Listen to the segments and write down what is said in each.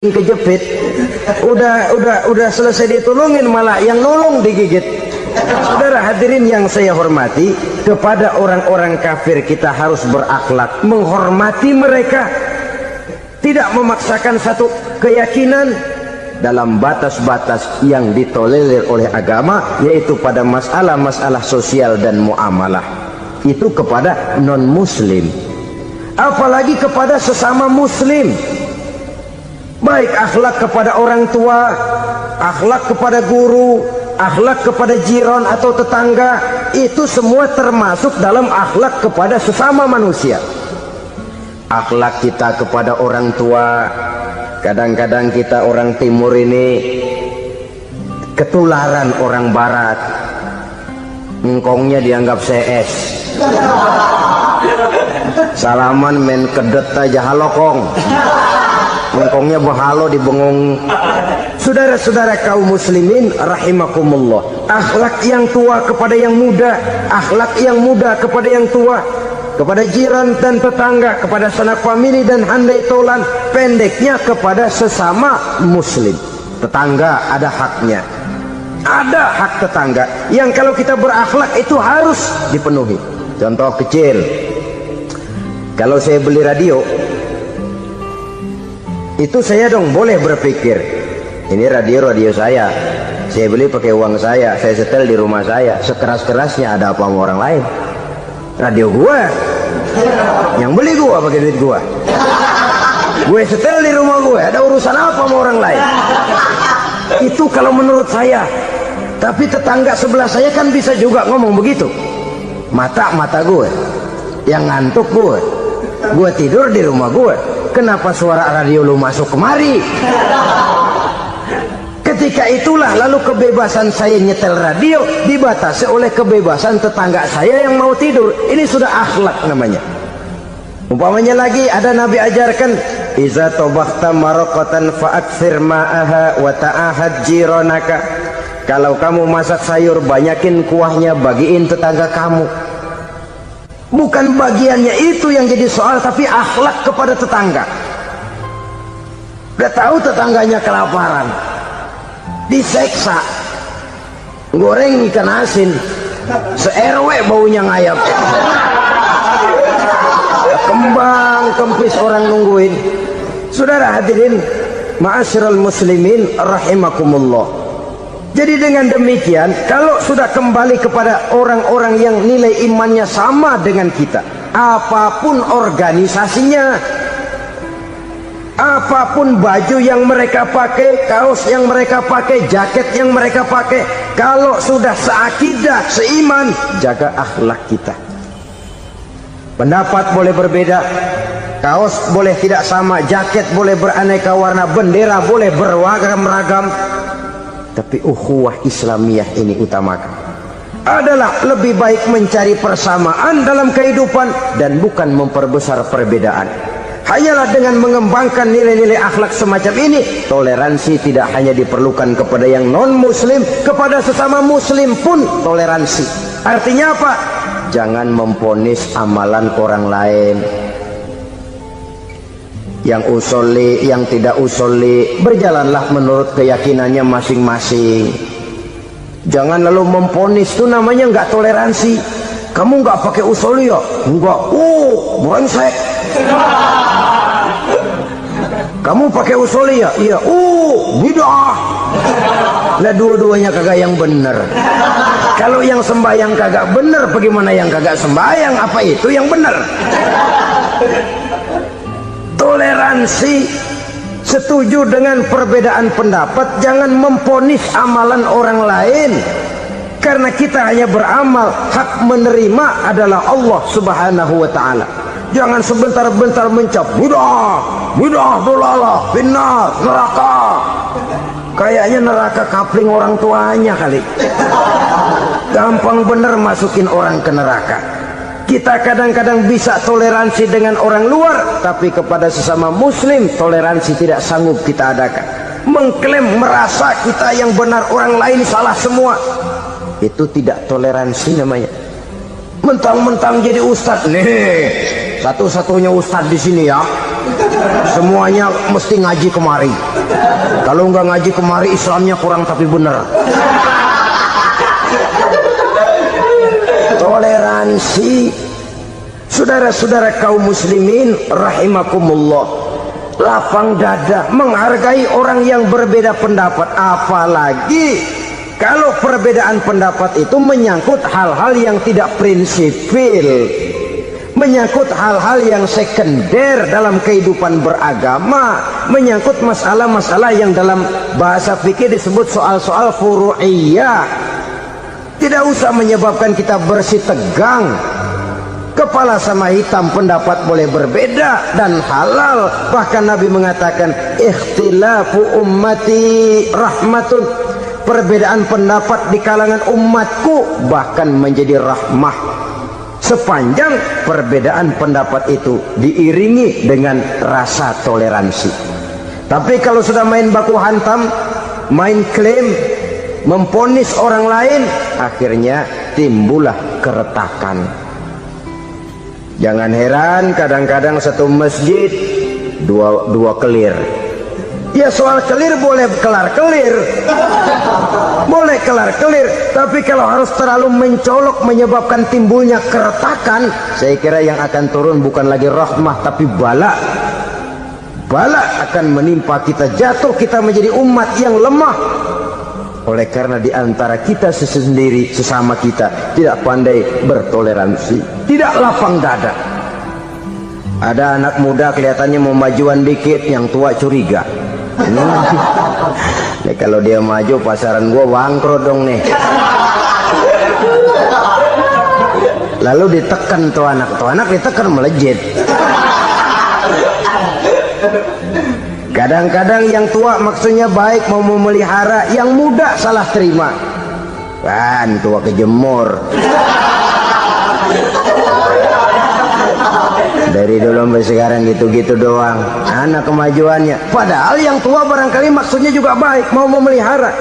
kejepit, udah selesai ditolongin malah yang nolong digigit. Saudara hadirin yang saya hormati, kepada orang-orang kafir kita harus berakhlak, menghormati mereka, tidak memaksakan satu keyakinan dalam batas-batas yang ditolerir oleh agama, yaitu pada masalah-masalah sosial dan muamalah. Itu kepada non muslim, apalagi kepada sesama muslim. Baik akhlak kepada orang tua, akhlak kepada guru, akhlak kepada jiran atau tetangga, itu semua termasuk dalam akhlak kepada sesama manusia. Akhlak kita kepada orang tua, kadang-kadang kita orang timur ini ketularan orang barat. Engkongnya dianggap CS, salaman main kedet aja halokong, engkongnya bahalo di bengong. Saudara-saudara kaum muslimin rahimakumullah, akhlak yang tua kepada yang muda, akhlak yang muda kepada yang tua, kepada jiran dan tetangga, kepada sanak famili dan handai tolan, pendeknya kepada sesama muslim. Tetangga ada haknya, ada hak tetangga yang kalau kita berakhlak itu harus dipenuhi. Contoh kecil, kalau saya beli radio, itu saya dong boleh berpikir, ini radio saya beli pakai uang saya setel di rumah saya, sekeras-kerasnya ada apa sama orang lain? Radio gua, yang beli gua pakai duit gua, gue setel di rumah gue, ada urusan apa sama orang lain? Itu kalau menurut saya. Tapi tetangga sebelah saya kan bisa juga ngomong begitu. Mata gue yang ngantuk, gue tidur di rumah gue, kenapa suara radio lu masuk kemari? Ketika itulah lalu kebebasan saya nyetel radio dibatasi oleh kebebasan tetangga saya yang mau tidur. Ini sudah akhlak namanya. Umpamanya lagi ada Nabi ajarkan, iza tobakhta maraqatan fa'akthir ma'aha wa ta'ahad jiranaka. Kalau kamu masak sayur, banyakin kuahnya, bagiin tetangga kamu. Bukan bagiannya itu yang jadi soal, tapi akhlak kepada tetangga. Udah tahu tetangganya kelaparan, diseksa, goreng ikan asin, se-RW baunya ngayap, kembang kempis orang nungguin. Saudara hadirin ma'asyiral muslimin rahimakumullah. Jadi dengan demikian, kalau sudah kembali kepada orang-orang yang nilai imannya sama dengan kita, apapun organisasinya, apapun baju yang mereka pakai, kaos yang mereka pakai, jaket yang mereka pakai, kalau sudah seakidah, seiman, jaga akhlak kita. Pendapat boleh berbeda, kaos boleh tidak sama, jaket boleh beraneka warna, bendera boleh beragam-ragam, tapi ukhuwah Islamiyah ini utamakan. Adalah lebih baik mencari persamaan dalam kehidupan dan bukan memperbesar perbedaan. Hanyalah dengan mengembangkan nilai-nilai akhlak semacam ini, toleransi tidak hanya diperlukan kepada yang non-muslim, kepada sesama muslim pun toleransi. Artinya apa? Jangan memponis amalan orang lain. Yang usolli, yang tidak usolli, berjalanlah menurut keyakinannya masing-masing. Jangan lalu memponis, itu namanya nggak toleransi. Kamu nggak pakai usolli ya? Enggak. Brengsek. Kamu pakai usolli ya? Iya. Bid'ah. Lah dua-duanya kagak yang bener. Kalau yang sembahyang kagak bener, bagaimana yang kagak sembahyang? Apa itu yang bener? Toleransi, setuju dengan perbedaan pendapat, jangan memponis amalan orang lain, karena kita hanya beramal, hak menerima adalah Allah subhanahu wa ta'ala. Jangan sebentar-bentar mencap bid'ah dolalah, finnar, neraka. Kayaknya neraka kapling orang tuanya kali. Gampang bener masukin orang ke neraka. Kita kadang-kadang bisa toleransi dengan orang luar, tapi kepada sesama muslim toleransi tidak sanggup kita adakan. Mengklaim merasa kita yang benar, orang lain salah semua, itu tidak toleransi namanya. Mentang-mentang jadi ustadz nih, satu-satunya ustadz di sini ya, Semuanya mesti ngaji kemari. Kalau nggak ngaji kemari Islamnya kurang tapi bener. Toleransi. Saudara-saudara kaum muslimin rahimakumullah, lapang dada menghargai orang yang berbeda pendapat, apalagi kalau perbedaan pendapat itu menyangkut hal-hal yang tidak prinsipil, menyangkut hal-hal yang sekunder dalam kehidupan beragama, menyangkut masalah-masalah yang dalam bahasa fikih disebut soal-soal furu'iyah. Tidak usah menyebabkan kita bersih tegang. Kepala sama hitam pendapat boleh berbeda dan halal. Bahkan Nabi mengatakan ikhtilafu ummati rahmatun, perbedaan pendapat di kalangan umatku bahkan menjadi rahmah, sepanjang perbedaan pendapat itu diiringi dengan rasa toleransi. Tapi kalau sudah main baku hantam, main klaim, memponis orang lain, akhirnya timbullah keretakan. Jangan heran kadang-kadang satu masjid dua kelir. Ya soal kelir boleh kelar-kelir, boleh kelar-kelir, tapi kalau harus terlalu mencolok menyebabkan timbulnya keretakan, saya kira yang akan turun bukan lagi rahmah tapi bala. Bala akan menimpa kita, jatuh kita menjadi umat yang lemah. Oleh karena di antara kita sendiri, sesama kita tidak pandai bertoleransi, tidak lapang dada. Ada anak muda kelihatannya mau majuan dikit, yang tua curiga. Nih kalau dia maju pasaran gua bangkrut dong nih. Lalu ditekan tuh anak ditekan melejit. Kadang-kadang yang tua maksudnya baik, mau memelihara, yang muda salah terima. Kan tua kejemur. Dari dulu sampai sekarang gitu-gitu doang, anak kemajuannya. Padahal yang tua barangkali maksudnya juga baik, mau memelihara.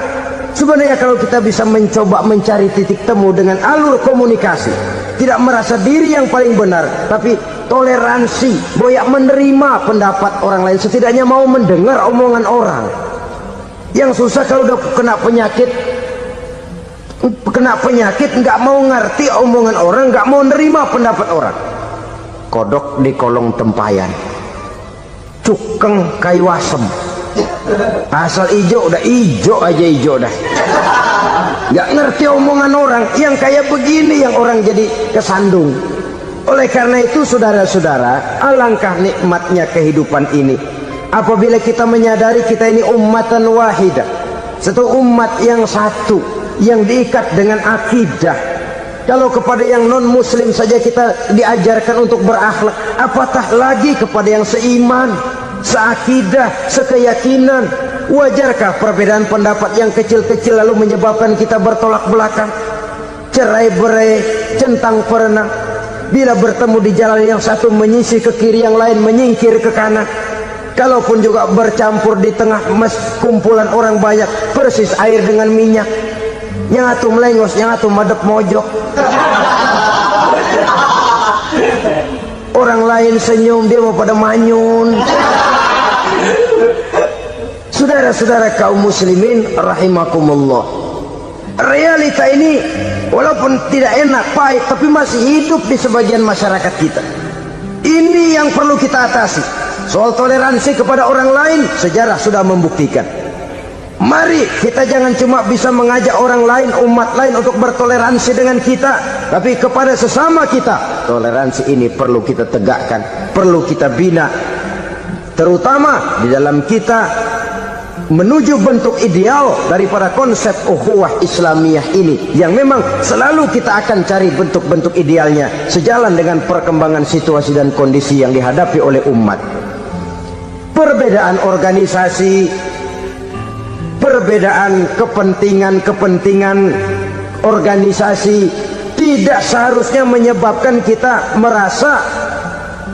Sebenarnya kalau kita bisa mencoba mencari titik temu dengan alur komunikasi, tidak merasa diri yang paling benar, tapi toleransi, boyak menerima pendapat orang lain, setidaknya mau mendengar omongan orang. Yang susah kalau udah kena penyakit nggak mau ngerti omongan orang, nggak mau nerima pendapat orang. Kodok di kolong tempayan, cukeng kayu asem, asal ijo udah ijo aja ijo dah. Nggak ngerti omongan orang, yang kayak begini yang orang jadi kesandung. Oleh karena itu saudara-saudara, alangkah nikmatnya kehidupan ini apabila kita menyadari kita ini ummatan wahidah, satu umat yang satu, yang diikat dengan akidah. Kalau kepada yang non muslim saja kita diajarkan untuk berakhlak, apatah lagi kepada yang seiman, seakidah, sekeyakinan. Wajarkah perbedaan pendapat yang kecil-kecil lalu menyebabkan kita bertolak belakang, cerai-berai, centang perenang? Bila bertemu di jalan yang satu menyisih ke kiri, yang lain menyingkir ke kanan. Kalaupun juga bercampur di tengah kumpulan orang banyak, persis air dengan minyak. Yang atu melengos, yang atu madep mojok. Orang lain senyum, dia mau pada manyun. Saudara-saudara kaum muslimin rahimakumullah, realita ini walaupun tidak enak, pahit, tapi masih hidup di sebagian masyarakat kita. Ini yang perlu kita atasi. Soal toleransi kepada orang lain, sejarah sudah membuktikan. Mari kita jangan cuma bisa mengajak orang lain, umat lain untuk bertoleransi dengan kita, tapi kepada sesama kita toleransi ini perlu kita tegakkan, perlu kita bina, terutama di dalam kita menuju bentuk ideal daripada konsep ukhuwah Islamiyah ini, yang memang selalu kita akan cari bentuk-bentuk idealnya sejalan dengan perkembangan situasi dan kondisi yang dihadapi oleh umat. Perbedaan organisasi, perbedaan kepentingan organisasi tidak seharusnya menyebabkan kita merasa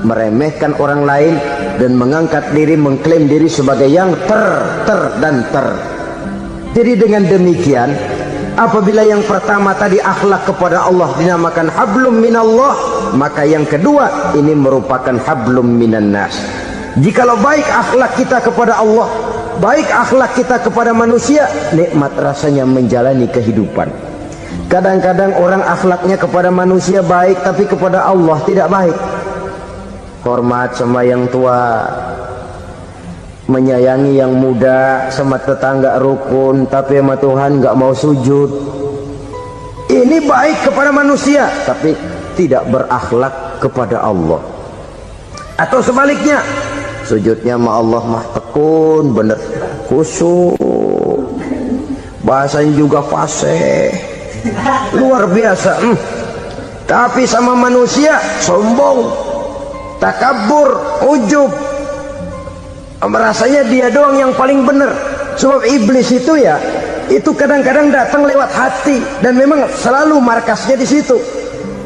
meremehkan orang lain dan mengangkat diri, mengklaim diri sebagai yang ter. Jadi dengan demikian, apabila yang pertama tadi akhlak kepada Allah dinamakan hablum minallah, maka yang kedua ini merupakan hablum minan nas. Jikalau baik akhlak kita kepada Allah, baik akhlak kita kepada manusia, nikmat rasanya menjalani kehidupan. Kadang-kadang orang akhlaknya kepada manusia baik, tapi kepada Allah tidak baik. Hormat sama yang tua, menyayangi yang muda, sama tetangga rukun, tapi sama Tuhan nggak mau sujud. Ini baik kepada manusia, tapi tidak berakhlak kepada Allah. Atau sebaliknya, sujudnya sama Allah mah tekun, bener khusyuk, bahasanya juga fasih, luar biasa. Tapi sama manusia sombong, takabur, ujub, merasanya dia doang yang paling benar. Sebab iblis itu ya, itu kadang-kadang datang lewat hati, dan memang selalu markasnya di situ.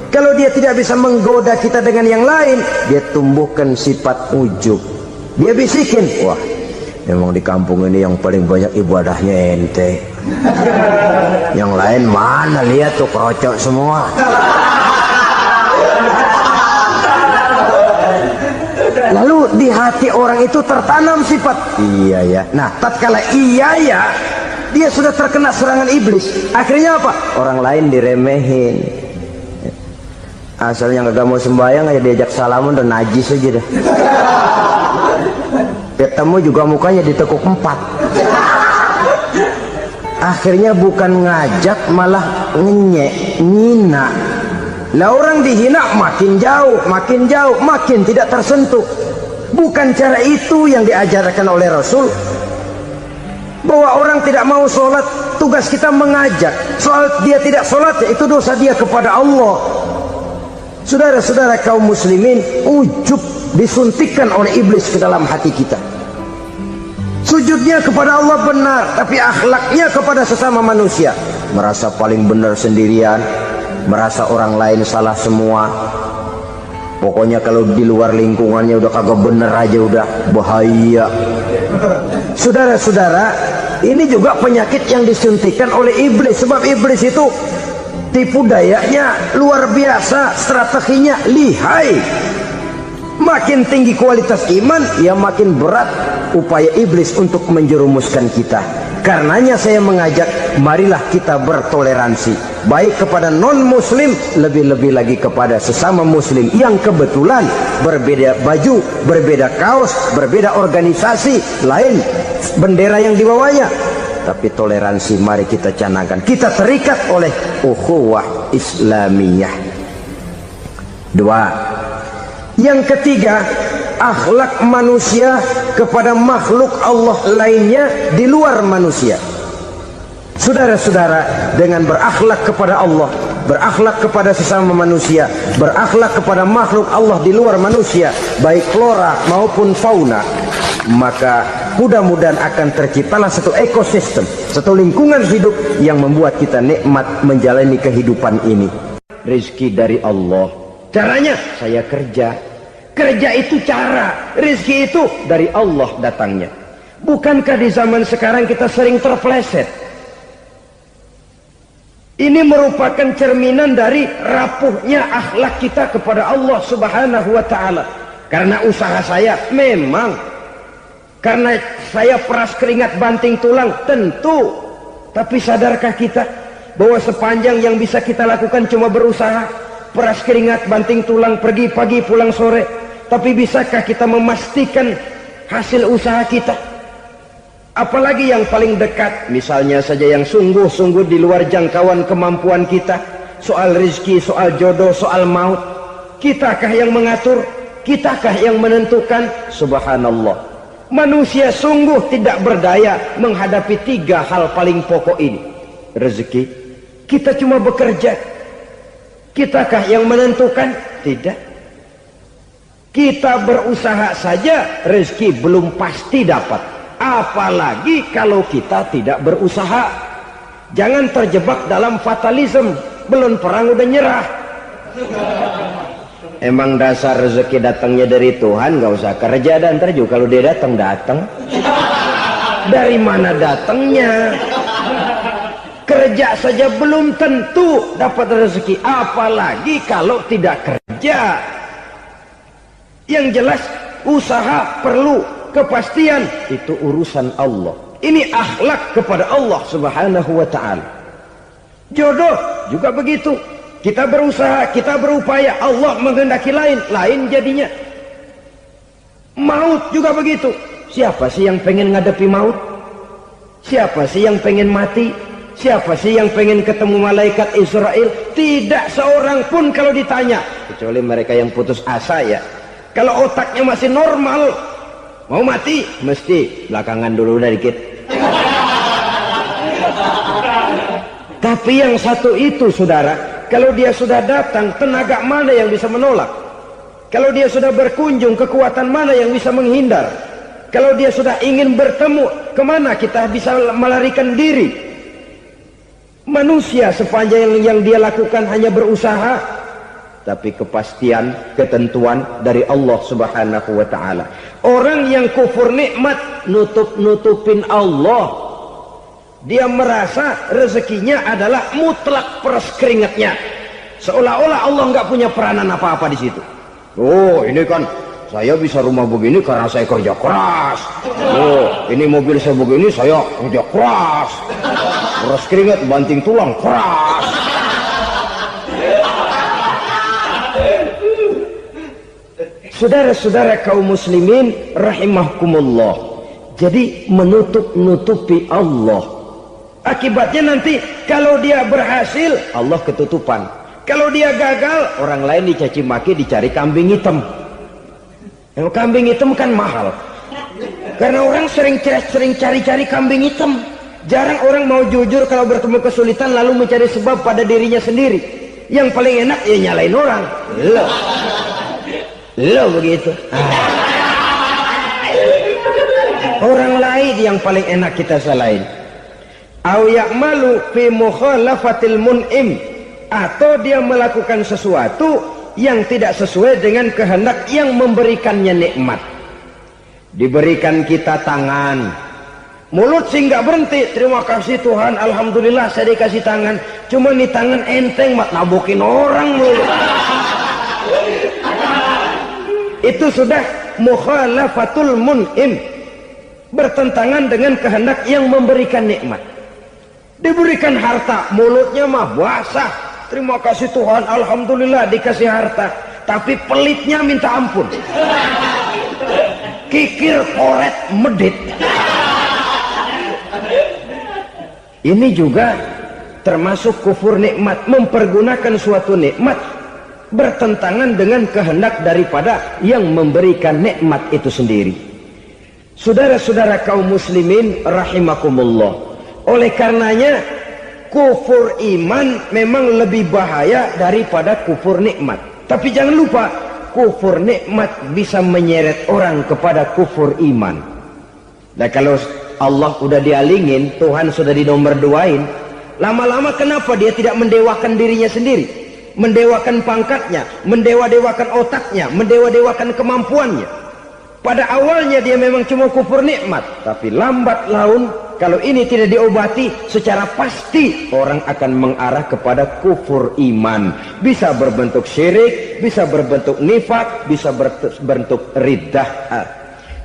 Kalau dia tidak bisa menggoda kita dengan yang lain, dia tumbuhkan sifat ujub. Dia bisikin, wah memang di kampung ini yang paling banyak ibadahnya ente, yang lain mana, lihat tuh kerocok semua. Lalu di hati orang itu tertanam sifat iya ya. Nah tatkala iya ya, dia sudah terkena serangan iblis. Akhirnya apa? Orang lain diremehin. Asalnya nggak mau sembahyang aja diajak salaman dan najis aja dah. Ketemu juga mukanya ditekuk 4. Akhirnya bukan ngajak malah ngenyek, ngina. Lah orang dihina makin jauh, makin tidak tersentuh. Bukan cara itu yang diajarkan oleh Rasul. Bahwa orang tidak mau sholat, tugas kita mengajak. Soal dia tidak sholat, itu dosa dia kepada Allah. Saudara-saudara kaum muslimin, ujub disuntikkan oleh iblis ke dalam hati kita. Sujudnya kepada Allah benar, tapi akhlaknya kepada sesama manusia merasa paling benar sendirian, merasa orang lain salah semua. Pokoknya kalau di luar lingkungannya udah kagak bener aja udah bahaya. Saudara-saudara, ini juga penyakit yang disuntikan oleh iblis. Sebab iblis itu tipu dayanya luar biasa, strateginya lihai. Makin tinggi kualitas iman, ya makin berat upaya iblis untuk menjerumuskan kita. Karenanya saya mengajak, marilah kita bertoleransi, baik kepada non muslim, lebih-lebih lagi kepada sesama muslim yang kebetulan berbeda baju, berbeda kaos, berbeda organisasi, lain bendera yang dibawanya. Tapi toleransi mari kita canangkan. Kita terikat oleh ukhuwah Islamiyah. 2. Yang ketiga, akhlak manusia kepada makhluk Allah lainnya di luar manusia. Saudara-saudara, dengan berakhlak kepada Allah, berakhlak kepada sesama manusia, berakhlak kepada makhluk Allah di luar manusia, baik flora maupun fauna, maka mudah-mudahan akan terciptalah satu ekosistem, satu lingkungan hidup yang membuat kita nikmat menjalani kehidupan ini. Rezeki dari Allah. Caranya saya kerja. Kerja itu cara, rezeki itu dari Allah datangnya. Bukankah di zaman sekarang kita sering terpleset? Ini merupakan cerminan dari rapuhnya akhlak kita kepada Allah Subhanahu wa ta'ala. Karena usaha saya memang, karena saya peras keringat banting tulang, tentu. Tapi sadarkah kita bahwa sepanjang yang bisa kita lakukan cuma berusaha, peras keringat banting tulang, pergi pagi pulang sore. Tapi bisakah kita memastikan hasil usaha kita? Apalagi yang paling dekat, misalnya saja yang sungguh-sungguh di luar jangkauan kemampuan kita, soal rezeki, soal jodoh, soal maut. Kitakah yang mengatur? Kitakah yang menentukan? Subhanallah. Manusia sungguh tidak berdaya menghadapi 3 hal paling pokok ini. Rezeki, kita cuma bekerja. Kitakah yang menentukan? Tidak. Kita berusaha saja, rezeki belum pasti dapat. Apalagi kalau kita tidak berusaha. Jangan terjebak dalam fatalisme. Belum perang udah nyerah. Emang dasar rezeki datangnya dari Tuhan, gak usah kerja dan ntar juga kalau dia datang. Dari mana datangnya? Kerja saja belum tentu dapat rezeki, apalagi kalau tidak kerja. Yang jelas usaha perlu, kepastian itu urusan Allah. Ini akhlak kepada Allah Subhanahu wa ta'ala. Jodoh juga begitu. Kita berusaha, kita berupaya, Allah menghendaki lain jadinya. Maut juga begitu. Siapa sih yang pengen ngadepi maut? Siapa sih yang pengen mati? Siapa sih yang pengen ketemu malaikat Israel? Tidak seorang pun kalau ditanya, kecuali mereka yang putus asa ya. Kalau otaknya masih normal, mau mati mesti belakangan dulu udah dikit. Tapi yang satu itu saudara, kalau dia sudah datang, tenaga mana yang bisa menolak? Kalau dia sudah berkunjung, kekuatan mana yang bisa menghindar? Kalau dia sudah ingin bertemu, kemana kita bisa melarikan diri? Manusia sepanjang yang dia lakukan hanya berusaha, tapi kepastian, ketentuan dari Allah Subhanahu wa ta'ala. Orang yang kufur nikmat, nutupin Allah. Dia merasa rezekinya adalah mutlak peres keringatnya, seolah-olah Allah nggak punya peranan apa-apa di situ. Oh, ini kan saya bisa rumah begini karena saya kerja keras. Oh, ini mobil saya begini saya kerja keras. Peres keringat banting tulang keras. Saudara-saudara kaum muslimin rahimakumullah. Jadi menutup-nutupi Allah. Akibatnya nanti kalau dia berhasil, Allah ketutupan. Kalau dia gagal, orang lain dicaci maki, dicari kambing hitam. Yang kambing hitam kan mahal. Karena orang sering cari-cari kambing hitam. Jarang orang mau jujur kalau bertemu kesulitan lalu mencari sebab pada dirinya sendiri. Yang paling enak ya nyalain orang. Lo begitu. Orang lain yang paling enak kita salahin. Au ya'malu fi mukhalafatil mun'im, atau dia melakukan sesuatu yang tidak sesuai dengan kehendak yang memberikannya nikmat. Diberikan kita tangan, mulut sih nggak berhenti, terima kasih Tuhan, alhamdulillah saya dikasih tangan. Cuma nih tangan enteng mat nabokin orang mulu. Itu sudah mukhalafatul mun'im, bertentangan dengan kehendak yang memberikan nikmat. Diberikan harta, mulutnya mah basah, terima kasih Tuhan, alhamdulillah dikasih harta, tapi pelitnya minta ampun, kikir koret medit. Ini juga termasuk kufur nikmat, mempergunakan suatu nikmat bertentangan dengan kehendak daripada yang memberikan nikmat itu sendiri. Saudara-saudara kaum muslimin rahimakumullah, oleh karenanya kufur iman memang lebih bahaya daripada kufur nikmat. Tapi jangan lupa, kufur nikmat bisa menyeret orang kepada kufur iman. Nah kalau Allah udah dialingin, Tuhan sudah dinomor duain, lama-lama kenapa dia tidak mendewakan dirinya sendiri, mendewakan pangkatnya, mendewa-dewakan otaknya, mendewa-dewakan kemampuannya? Pada awalnya dia memang cuma kufur nikmat, tapi lambat laun kalau ini tidak diobati secara pasti, orang akan mengarah kepada kufur iman. Bisa berbentuk syirik, bisa berbentuk nifak, bisa berbentuk riddah.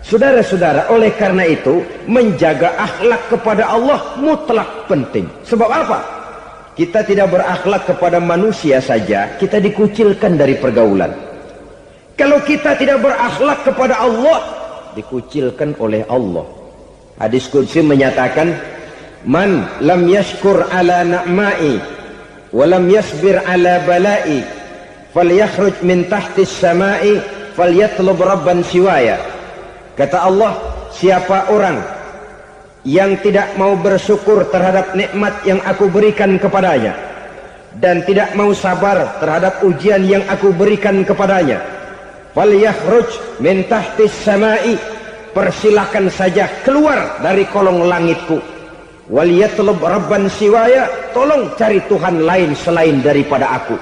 Saudara-saudara, oleh karena itu menjaga akhlak kepada Allah mutlak penting. Sebab apa? Kita tidak berakhlak kepada manusia saja, kita dikucilkan dari pergaulan. Kalau kita tidak berakhlak kepada Allah, dikucilkan oleh Allah. Hadis qudsi menyatakan, man lam yashkur ala na'ma'i wa lam yasbir ala bala'i falyakhruj min tahtis sama'i falyatlub rabban siwaya. Kata Allah, siapa orang yang tidak mau bersyukur terhadap nikmat yang aku berikan kepadanya dan tidak mau sabar terhadap ujian yang aku berikan kepadanya, falyakhruj min tahtis sama'i, persilakan saja keluar dari kolong langitku, waliyatlub rabban siwaya, tolong cari Tuhan lain selain daripada aku.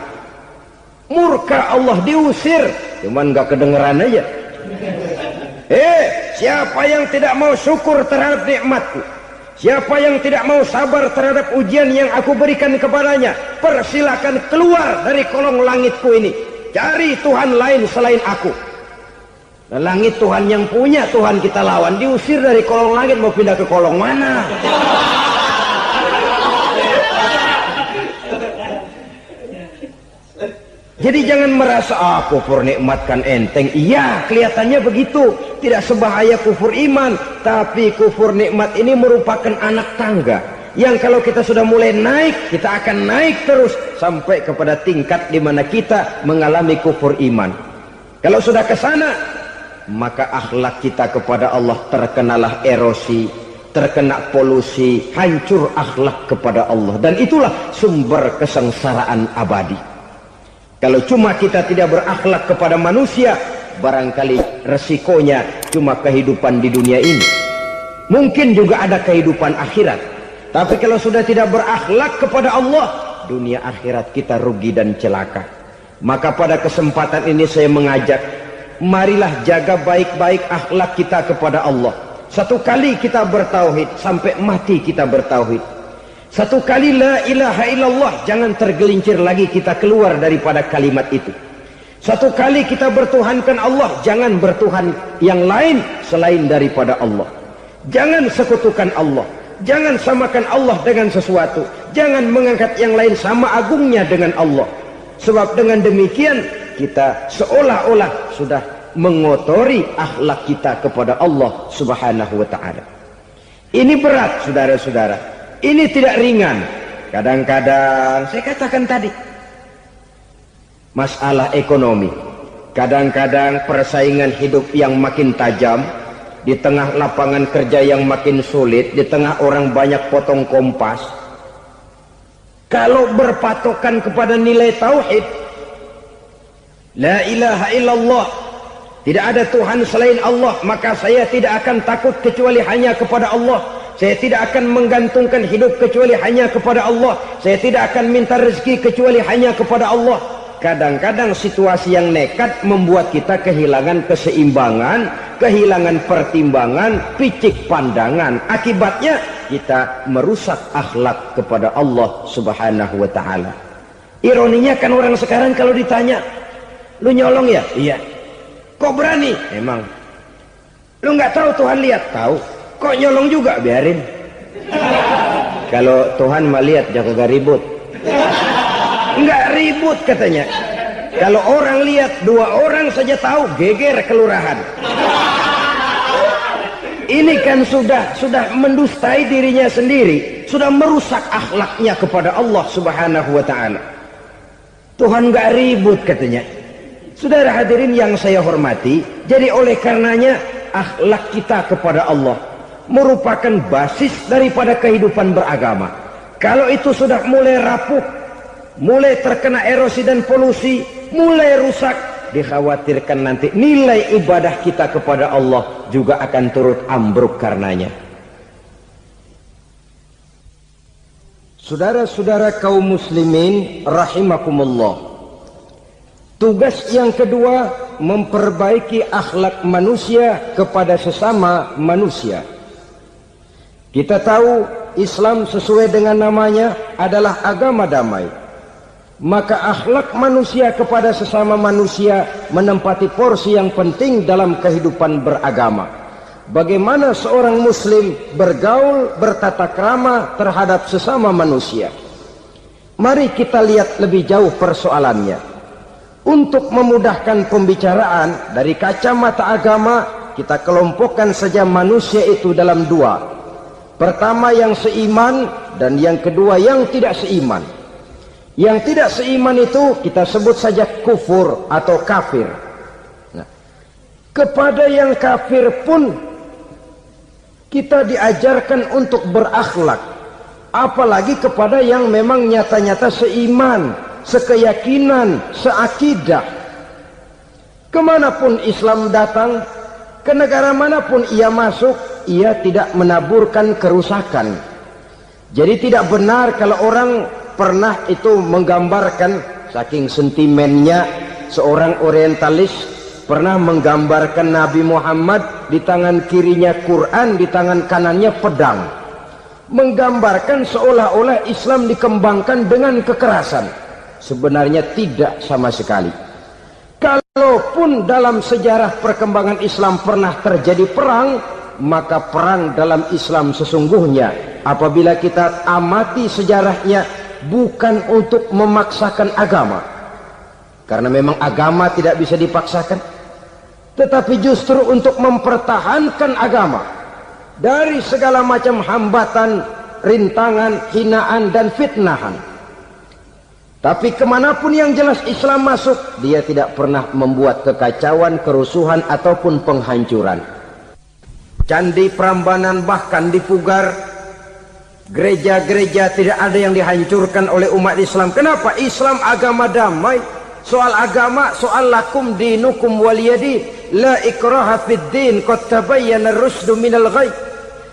Murka Allah, diusir, cuman gak kedengeran aja. Siapa yang tidak mau syukur terhadap nikmatku, siapa yang tidak mau sabar terhadap ujian yang aku berikan kepadanya, persilakan keluar dari kolong langitku ini, cari Tuhan lain selain aku. Langit Tuhan yang punya, Tuhan kita lawan, diusir dari kolong langit, mau pindah ke kolong mana? Jadi jangan merasa kufur nikmat kan enteng. Iya, kelihatannya begitu, tidak sebahaya kufur iman. Tapi kufur nikmat ini merupakan anak tangga yang kalau kita sudah mulai naik, kita akan naik terus sampai kepada tingkat di mana kita mengalami kufur iman. Kalau sudah ke sana, maka akhlak kita kepada Allah terkenalah erosi, terkena polusi, hancur akhlak kepada Allah, dan itulah sumber kesengsaraan abadi. Kalau cuma kita tidak berakhlak kepada manusia, barangkali resikonya cuma kehidupan di dunia ini. Mungkin juga ada kehidupan akhirat. Tapi kalau sudah tidak berakhlak kepada Allah, dunia akhirat kita rugi dan celaka. Maka pada kesempatan ini saya mengajak, marilah jaga baik-baik akhlak kita kepada Allah. Satu kali kita bertauhid, sampai mati kita bertauhid. Satu kali la ilaha illallah, jangan tergelincir lagi kita keluar daripada kalimat itu. Satu kali kita bertuhankan Allah, jangan bertuhan yang lain selain daripada Allah. Jangan sekutukan Allah, jangan samakan Allah dengan sesuatu, jangan mengangkat yang lain sama agungnya dengan Allah. Sebab dengan demikian kita seolah-olah sudah mengotori akhlak kita kepada Allah Subhanahu wa ta'ala. Ini berat, saudara-saudara. Ini tidak ringan. Kadang-kadang saya katakan tadi, masalah ekonomi, kadang-kadang persaingan hidup yang makin tajam, di tengah lapangan kerja yang makin sulit, di tengah orang banyak potong kompas. Kalau berpatokan kepada nilai tauhid, la ilaha illallah, tidak ada Tuhan selain Allah, maka saya tidak akan takut kecuali hanya kepada Allah. Saya tidak akan menggantungkan hidup kecuali hanya kepada Allah. Saya tidak akan minta rezeki kecuali hanya kepada Allah. Kadang-kadang situasi yang nekat membuat kita kehilangan keseimbangan, kehilangan pertimbangan, picik pandangan. Akibatnya kita merusak akhlak kepada Allah Subhanahu wa ta'ala. Ironinya kan orang sekarang kalau ditanya, lu nyolong ya? Iya. Kok berani? Emang. Lu nggak tahu Tuhan lihat? Tahu. Kok nyolong juga? Biarin. Kalau Tuhan mah lihat, jaga ribut. Enggak ribut katanya. Kalau orang lihat, 2 orang saja tahu, geger kelurahan. Ini kan sudah mendustai dirinya sendiri, sudah merusak akhlaknya kepada Allah Subhanahu wa ta'ala. Tuhan enggak ribut katanya. Saudara hadirin yang saya hormati, jadi oleh karenanya akhlak kita kepada Allah merupakan basis daripada kehidupan beragama. Kalau itu sudah mulai rapuh, mulai terkena erosi dan polusi, mulai rusak, dikhawatirkan nanti nilai ibadah kita kepada Allah juga akan turut ambruk karenanya. Saudara-saudara kaum muslimin rahimakumullah, tugas yang kedua memperbaiki akhlak manusia kepada sesama manusia. Kita tahu Islam sesuai dengan namanya adalah agama damai. Maka akhlak manusia kepada sesama manusia menempati porsi yang penting dalam kehidupan beragama. Bagaimana seorang muslim bergaul, bertata krama terhadap sesama manusia. Mari kita lihat lebih jauh persoalannya. Untuk memudahkan pembicaraan dari kacamata agama, kita kelompokkan saja manusia itu dalam 2. Pertama yang seiman, dan yang kedua yang tidak seiman. Yang tidak seiman itu kita sebut saja kufur atau kafir. Nah, kepada yang kafir pun kita diajarkan untuk berakhlak, apalagi kepada yang memang nyata-nyata seiman, sekeyakinan, seakidah. Kemanapun Islam datang, ke negara manapun ia masuk, ia tidak menaburkan kerusakan. Jadi tidak benar kalau orang pernah itu menggambarkan, saking sentimennya seorang orientalis pernah menggambarkan Nabi Muhammad di tangan kirinya Quran, di tangan kanannya pedang, menggambarkan seolah-olah Islam dikembangkan dengan kekerasan. Sebenarnya tidak sama sekali. Kalau Walaupun dalam sejarah perkembangan Islam pernah terjadi perang, maka perang dalam Islam sesungguhnya apabila kita amati sejarahnya bukan untuk memaksakan agama, karena memang agama tidak bisa dipaksakan, tetapi justru untuk mempertahankan agama dari segala macam hambatan, rintangan, hinaan dan fitnahan. Tapi kemanapun yang jelas Islam masuk, dia tidak pernah membuat kekacauan, kerusuhan ataupun penghancuran. Candi Prambanan bahkan dipugar, gereja-gereja tidak ada yang dihancurkan oleh umat Islam. Kenapa? Islam agama damai. Soal agama, soal lakum dinukum waliyadin, la ikraha fid din, qad tabayyana ar-rusdu minal ghayy.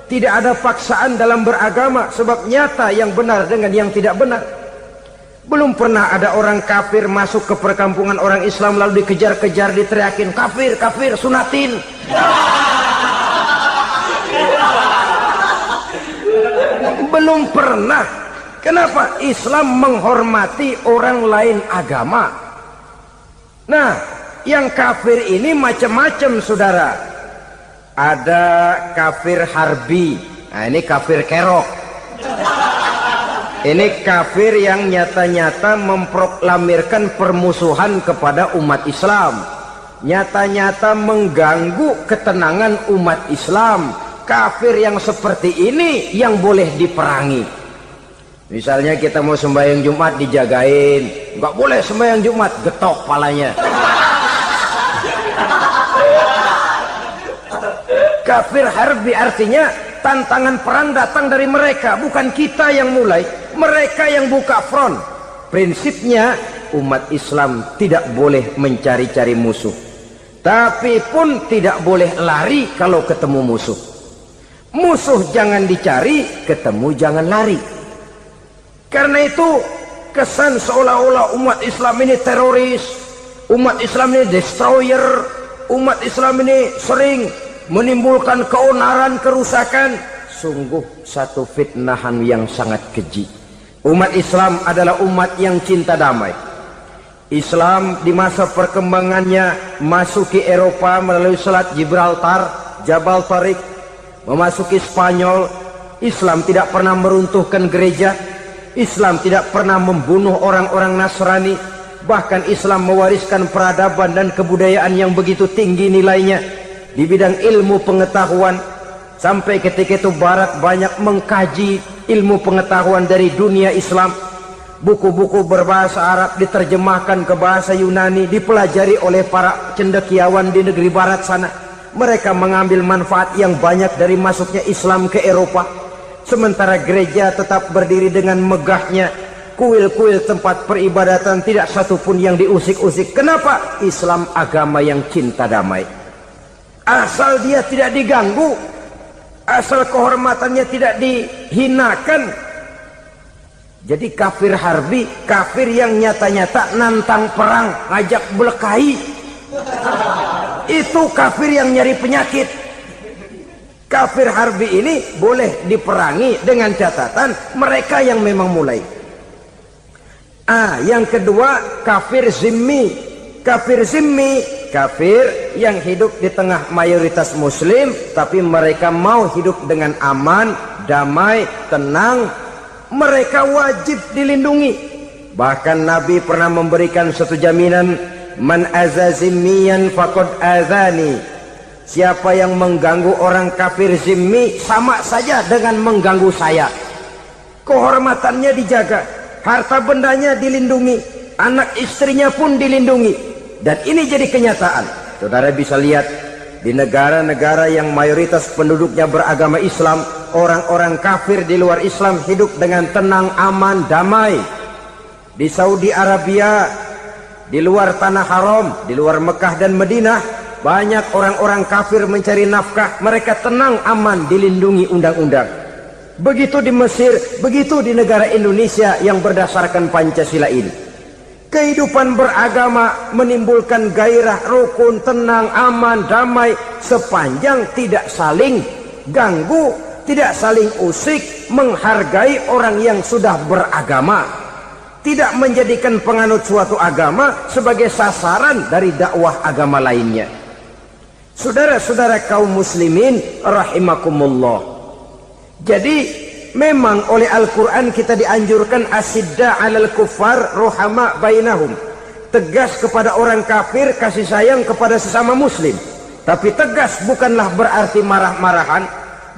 Tidak ada paksaan dalam beragama, sebab nyata yang benar dengan yang tidak benar. Belum pernah ada orang kafir masuk ke perkampungan orang Islam lalu dikejar-kejar, diteriakin kafir, kafir, sunatin. Belum pernah. Kenapa? Islam menghormati orang lain agama. Nah, yang kafir ini macam-macam, saudara. Ada kafir harbi. Nah, ini kafir kerok. Ini kafir yang nyata-nyata memproklamirkan permusuhan kepada umat Islam, nyata-nyata mengganggu ketenangan umat Islam. Kafir yang seperti ini yang boleh diperangi. Misalnya kita mau sembahyang Jumat dijagain, nggak boleh sembahyang Jumat, getok palanya. Kafir harbi artinya tantangan perang datang dari mereka, bukan kita yang mulai. Mereka yang buka front. Prinsipnya umat Islam tidak boleh mencari-cari musuh, tapi pun tidak boleh lari kalau ketemu musuh. Musuh jangan dicari, ketemu jangan lari. Karena itu kesan seolah-olah umat Islam ini teroris, umat Islam ini destroyer, umat Islam ini sering menimbulkan keonaran, kerusakan. Sungguh satu fitnahan yang sangat keji. Umat Islam adalah umat yang cinta damai. Islam di masa perkembangannya masuki Eropa melalui Selat Gibraltar, Jabal Tariq, memasuki Spanyol. Islam tidak pernah meruntuhkan gereja. Islam tidak pernah membunuh orang-orang Nasrani. Bahkan Islam mewariskan peradaban dan kebudayaan yang begitu tinggi nilainya di bidang ilmu pengetahuan. Sampai ketika itu Barat banyak mengkaji ilmu pengetahuan dari dunia Islam. Buku-buku berbahasa Arab diterjemahkan ke bahasa Yunani, dipelajari oleh para cendekiawan di negeri Barat sana. Mereka mengambil manfaat yang banyak dari masuknya Islam ke Eropa. Sementara gereja tetap berdiri dengan megahnya. Kuil-kuil tempat peribadatan tidak satupun yang diusik-usik. Kenapa? Islam agama yang cinta damai. Asal dia tidak diganggu, asal kehormatannya tidak dihinakan. Jadi kafir harbi, kafir yang nyata-nyata nantang perang, ngajak berkelahi. Itu kafir yang nyari penyakit. Kafir harbi ini boleh diperangi dengan catatan mereka yang memang mulai. Yang kedua kafir zimmi. Kafir zimmi, kafir yang hidup di tengah mayoritas muslim, tapi mereka mau hidup dengan aman, damai, tenang. Mereka wajib dilindungi. Bahkan Nabi pernah memberikan satu jaminan, man azazimiyan faqad azani. Siapa yang mengganggu orang kafir zimmi sama saja dengan mengganggu saya. Kehormatannya dijaga, harta bendanya dilindungi, anak istrinya pun dilindungi. Dan ini jadi kenyataan. Saudara bisa lihat di negara-negara yang mayoritas penduduknya beragama Islam, orang-orang kafir di luar Islam hidup dengan tenang, aman, damai. Di Saudi Arabia, di luar tanah haram, di luar Mekah dan Madinah, banyak orang-orang kafir mencari nafkah. Mereka tenang, aman, dilindungi undang-undang. Begitu di Mesir, begitu di negara Indonesia yang berdasarkan Pancasila ini. Kehidupan beragama menimbulkan gairah, rukun, tenang, aman, damai, sepanjang tidak saling ganggu, tidak saling usik, menghargai orang yang sudah beragama. tidak menjadikan penganut suatu agama sebagai sasaran dari dakwah agama lainnya. Saudara-saudara kaum muslimin rahimakumullah. Jadi memang oleh Al-Quran kita dianjurkan asidda 'alal kuffar ruhama bainahum. Tegas kepada orang kafir, kasih sayang kepada sesama muslim. Tapi tegas bukanlah berarti marah-marahan,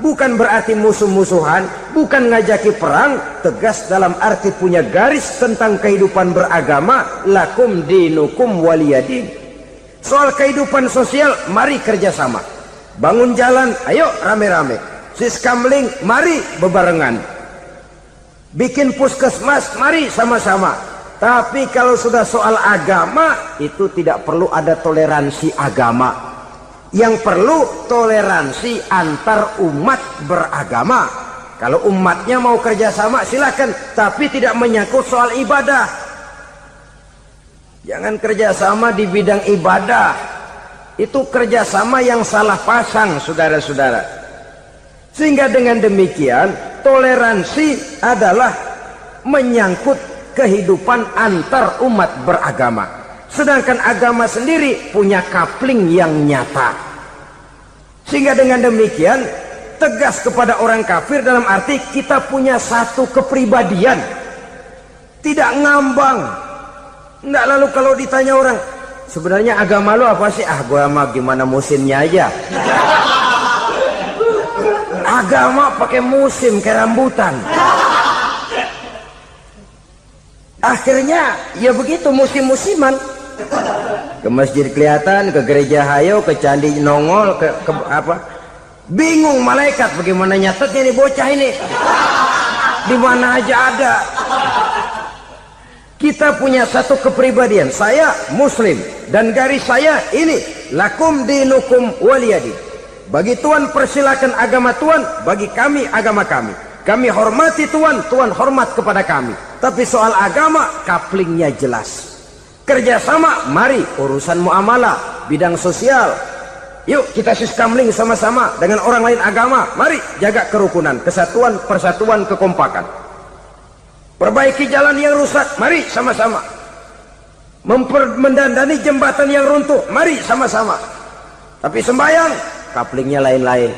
bukan berarti musuh-musuhan, bukan ngajaki perang. Tegas dalam arti punya garis tentang kehidupan beragama, lakum dinukum waliyadin. Soal kehidupan sosial, mari kerjasama. Bangun jalan, ayo rame-rame. Siskamling, mari bebarengan. Bikin puskesmas, mari sama-sama. Tapi kalau sudah soal agama, itu tidak perlu ada toleransi agama. Yang perlu toleransi antar umat beragama. Kalau umatnya mau kerjasama silakan, tapi tidak menyangkut soal ibadah. Jangan kerjasama di bidang ibadah. Itu kerjasama yang salah pasang, saudara-saudara. Sehingga dengan demikian toleransi adalah menyangkut kehidupan antar umat beragama. Sedangkan agama sendiri punya kapling yang nyata. Sehingga dengan demikian tegas kepada orang kafir dalam arti kita punya satu kepribadian. Tidak ngambang. Enggak, lalu kalau ditanya orang, sebenarnya agama lo apa sih? Ah, gua mah gimana musimnya aja. Agama pakai musim kayak rambutan. Akhirnya ya begitu, musim-musiman. Ke masjid kelihatan, ke gereja hayo, ke candi nongol, ke apa? Bingung malaikat bagaimana nyatetnya nih bocah ini. Di mana aja ada. Kita punya satu kepribadian. Saya muslim dan garis saya ini, lakum dinukum waliyadin. Bagi Tuhan persilakan agama Tuhan, bagi kami agama kami. Kami hormati Tuhan, Tuhan hormat kepada kami. Tapi soal agama kaplingnya jelas. Kerjasama, mari urusan muamalah, bidang sosial. Yuk kita siskamling sama-sama dengan orang lain agama. Mari jaga kerukunan, kesatuan, persatuan, kekompakan. Perbaiki jalan yang rusak, mari sama-sama. Mendandani jembatan yang runtuh, mari sama-sama. Tapi sembahyang, kaplingnya lain-lain.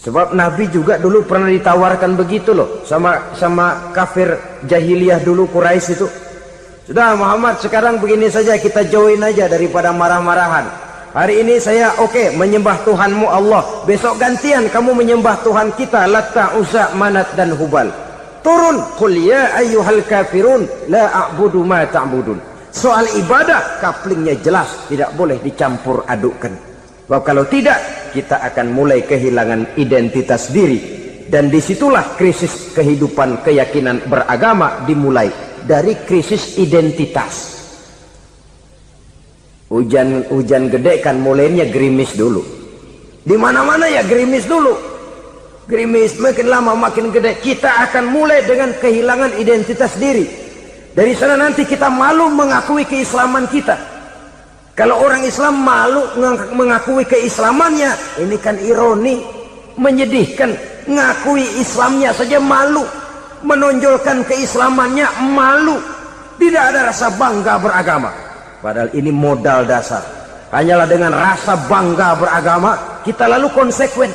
Sebab Nabi juga dulu pernah ditawarkan begitu loh, sama kafir jahiliyah dulu, Quraisy itu. Sudah Muhammad, sekarang begini saja, kita join aja daripada marah-marahan. Hari ini saya oke, menyembah Tuhanmu Allah. Besok gantian kamu menyembah Tuhan kita, Latta, Uzza, Manat dan Hubal. Turun, qul ya ayyuhal kafirun la a'budu ma ta'budun. Soal ibadah kaplingnya jelas, tidak boleh dicampur adukkan. Sebab kalau tidak, kita akan mulai kehilangan identitas diri. Dan disitulah krisis kehidupan keyakinan beragama dimulai, dari krisis identitas. Hujan gede kan mulainya gerimis dulu. Di mana-mana ya gerimis dulu. Gerimis makin lama makin gede. Kita akan mulai dengan kehilangan identitas diri. Dari sana nanti kita malu mengakui keislaman kita. Kalau orang Islam malu mengakui keislamannya, ini kan ironi, menyedihkan. Ngakui Islamnya saja malu, menonjolkan keislamannya malu. Tidak ada rasa bangga beragama. Padahal ini modal dasar. Hanyalah dengan rasa bangga beragama kita lalu konsekuen.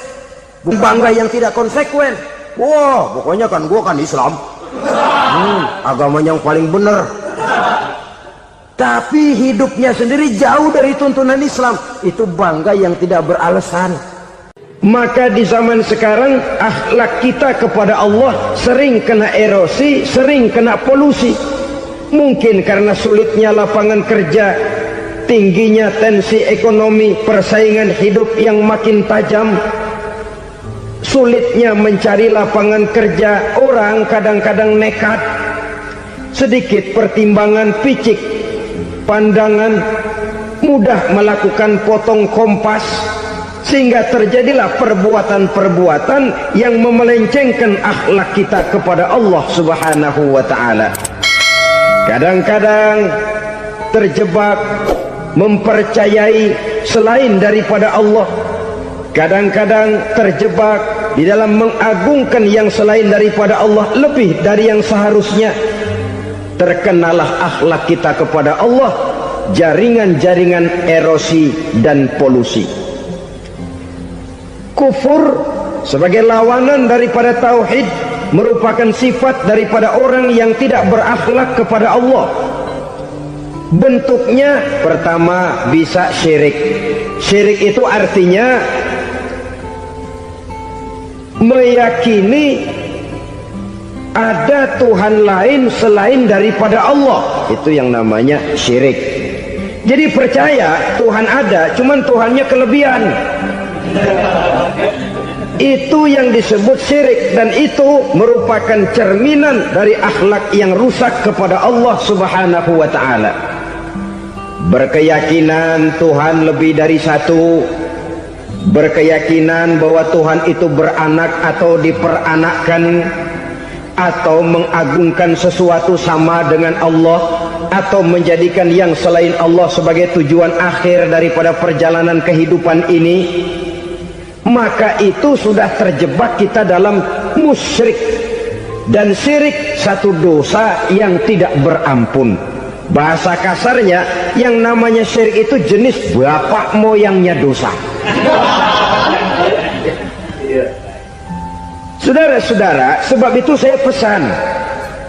Bangga yang tidak konsekuen, wah pokoknya kan gua kan Islam, agama yang paling benar. Tapi hidupnya sendiri jauh dari tuntunan Islam, itu bangga yang tidak beralasan. Maka di zaman sekarang akhlak kita kepada Allah sering kena erosi, sering kena polusi. Mungkin karena sulitnya lapangan kerja, tingginya tensi ekonomi, persaingan hidup yang makin tajam, sulitnya mencari lapangan kerja, orang kadang-kadang nekat. Sedikit pertimbangan picik, pandangan, mudah melakukan potong kompas, sehingga terjadilah perbuatan-perbuatan yang memelencengkan akhlak kita kepada Allah Subhanahu wa ta'ala. Kadang-kadang terjebak mempercayai selain daripada Allah. Kadang-kadang terjebak di dalam mengagungkan yang selain daripada Allah lebih dari yang seharusnya. terkenalah akhlak kita kepada Allah jaringan-jaringan erosi dan polusi. Kufur sebagai lawanan daripada tauhid merupakan sifat daripada orang yang tidak berakhlak kepada Allah. Bentuknya pertama bisa syirik. Syirik itu artinya meyakini ada Tuhan lain selain daripada Allah. Itu yang namanya syirik. Jadi percaya Tuhan ada, cuman Tuhannya kelebihan. Itu yang disebut syirik, dan itu merupakan cerminan dari akhlak yang rusak kepada Allah Subhanahu wa ta'ala. Berkeyakinan Tuhan lebih dari satu, berkeyakinan bahwa Tuhan itu beranak atau diperanakkan, atau mengagungkan sesuatu sama dengan Allah, atau menjadikan yang selain Allah sebagai tujuan akhir daripada perjalanan kehidupan ini, maka itu sudah terjebak kita dalam musyrik. Dan syirik satu dosa yang tidak berampun. Bahasa kasarnya, yang namanya syirik itu jenis bapak moyangnya dosa. Saudara-saudara, sebab itu saya pesan,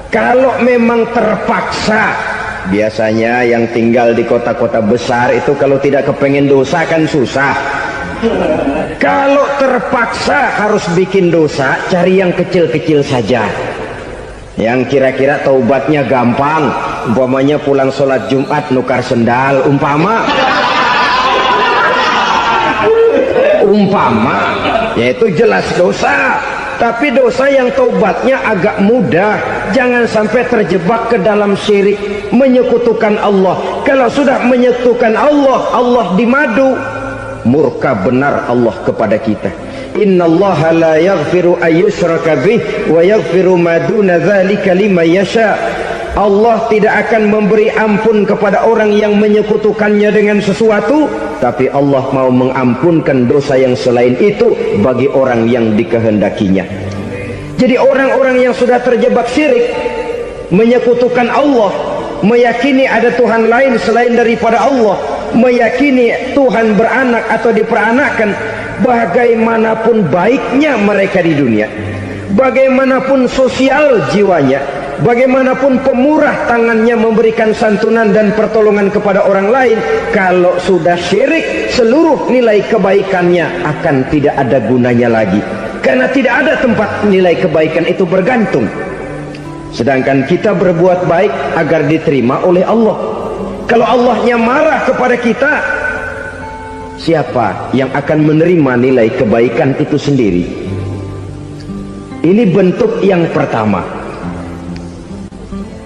kalau memang terpaksa, biasanya yang tinggal di kota-kota besar itu kalau tidak kepengen dosa kan susah. Kalau terpaksa harus bikin dosa, cari yang kecil-kecil saja, yang kira-kira taubatnya gampang. Umpamanya pulang sholat Jumat nukar sendal, umpama, yaitu jelas dosa. Tapi dosa yang taubatnya agak mudah. Jangan sampai terjebak ke dalam syirik, menyekutukan Allah. Kalau sudah menyekutukan Allah, Allah dimadu, murka benar Allah kepada kita. Innallaha la yaghfiru ayyushraka bih wa yaghfiru ma duna dzalika liman yasha. Allah tidak akan memberi ampun kepada orang yang menyekutukannya dengan sesuatu, tapi Allah mau mengampunkan dosa yang selain itu bagi orang yang dikehendakinya. Jadi orang-orang yang sudah terjebak syirik, menyekutukan Allah, meyakini ada Tuhan lain selain daripada Allah, meyakini Tuhan beranak atau diperanakkan, bagaimanapun baiknya mereka di dunia, bagaimanapun sosial jiwanya, bagaimanapun pemurah tangannya memberikan santunan dan pertolongan kepada orang lain, kalau sudah syirik, seluruh nilai kebaikannya akan tidak ada gunanya lagi, karena tidak ada tempat nilai kebaikan itu bergantung. Sedangkan kita berbuat baik agar diterima oleh Allah. Kalau Allahnya marah kepada kita, siapa yang akan menerima nilai kebaikan itu sendiri? Ini bentuk yang pertama.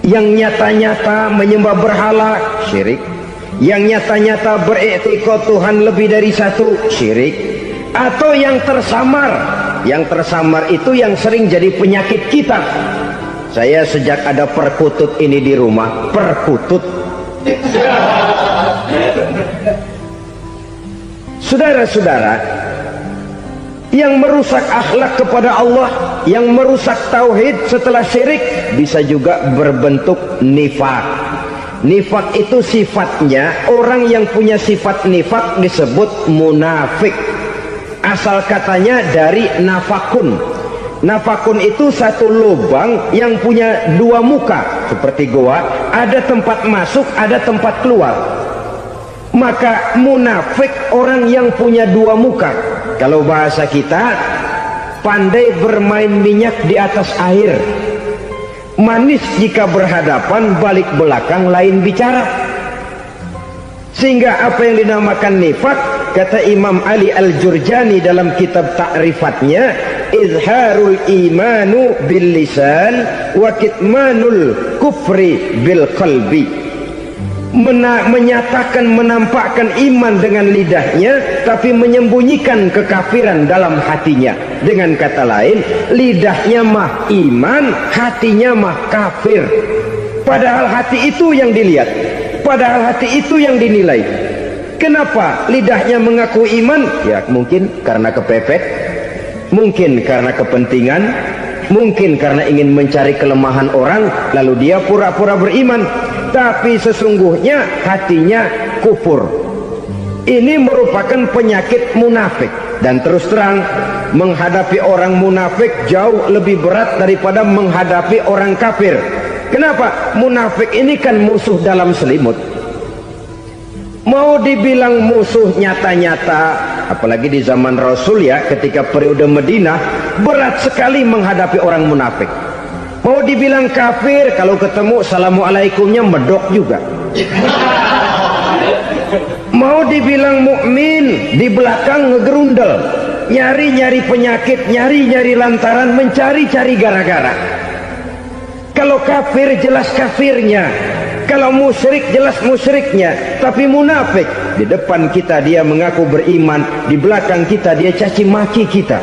Yang nyata-nyata menyembah berhala, syirik. Yang nyata-nyata beriktikad Tuhan lebih dari satu, syirik. Atau yang tersamar. Yang tersamar itu yang sering jadi penyakit kita. Saya sejak ada perkutut ini di rumah, perkutut. Saudara-saudara, yang merusak akhlak kepada Allah, yang merusak tauhid setelah syirik, bisa juga berbentuk nifak. Nifak itu sifatnya, orang yang punya sifat nifak disebut munafik. Asal katanya dari nafakun. Nafakun itu satu lubang yang punya dua muka, seperti goa, ada tempat masuk, ada tempat keluar. Maka munafik orang yang punya dua muka. Kalau bahasa kita, pandai bermain minyak di atas air, manis jika berhadapan, balik belakang lain bicara. Sehingga apa yang dinamakan nifak, kata Imam Ali Al-Jurjani dalam kitab ta'rifatnya, izharul imanu bil lisan wa kitmanul kufri bil qalbi. Menyatakan, menampakkan iman dengan lidahnya, tapi menyembunyikan kekafiran dalam hatinya. Dengan kata lain, lidahnya mah iman, hatinya mah kafir. Padahal hati itu yang dilihat, padahal hati itu yang dinilai. Kenapa lidahnya mengaku iman? Ya mungkin karena kepepet, mungkin karena kepentingan, Mungkin karena ingin mencari kelemahan orang, lalu dia pura-pura beriman, tapi sesungguhnya hatinya kufur. Ini merupakan penyakit munafik. Dan terus terang, menghadapi orang munafik jauh lebih berat daripada menghadapi orang kafir. Kenapa? Munafik ini kan musuh dalam selimut. Mau dibilang musuh nyata-nyata, apalagi di zaman Rasul ya, ketika periode Madinah, berat sekali menghadapi orang munafik. Mau dibilang kafir, kalau ketemu assalamualaikumnya medok juga. Mau dibilang mukmin, di belakang ngegerundel, nyari-nyari penyakit, nyari-nyari lantaran, mencari-cari gara-gara. Kalau kafir jelas kafirnya, kalau musyrik jelas musyriknya. Tapi munafik, di depan kita dia mengaku beriman, di belakang kita dia caci maki kita.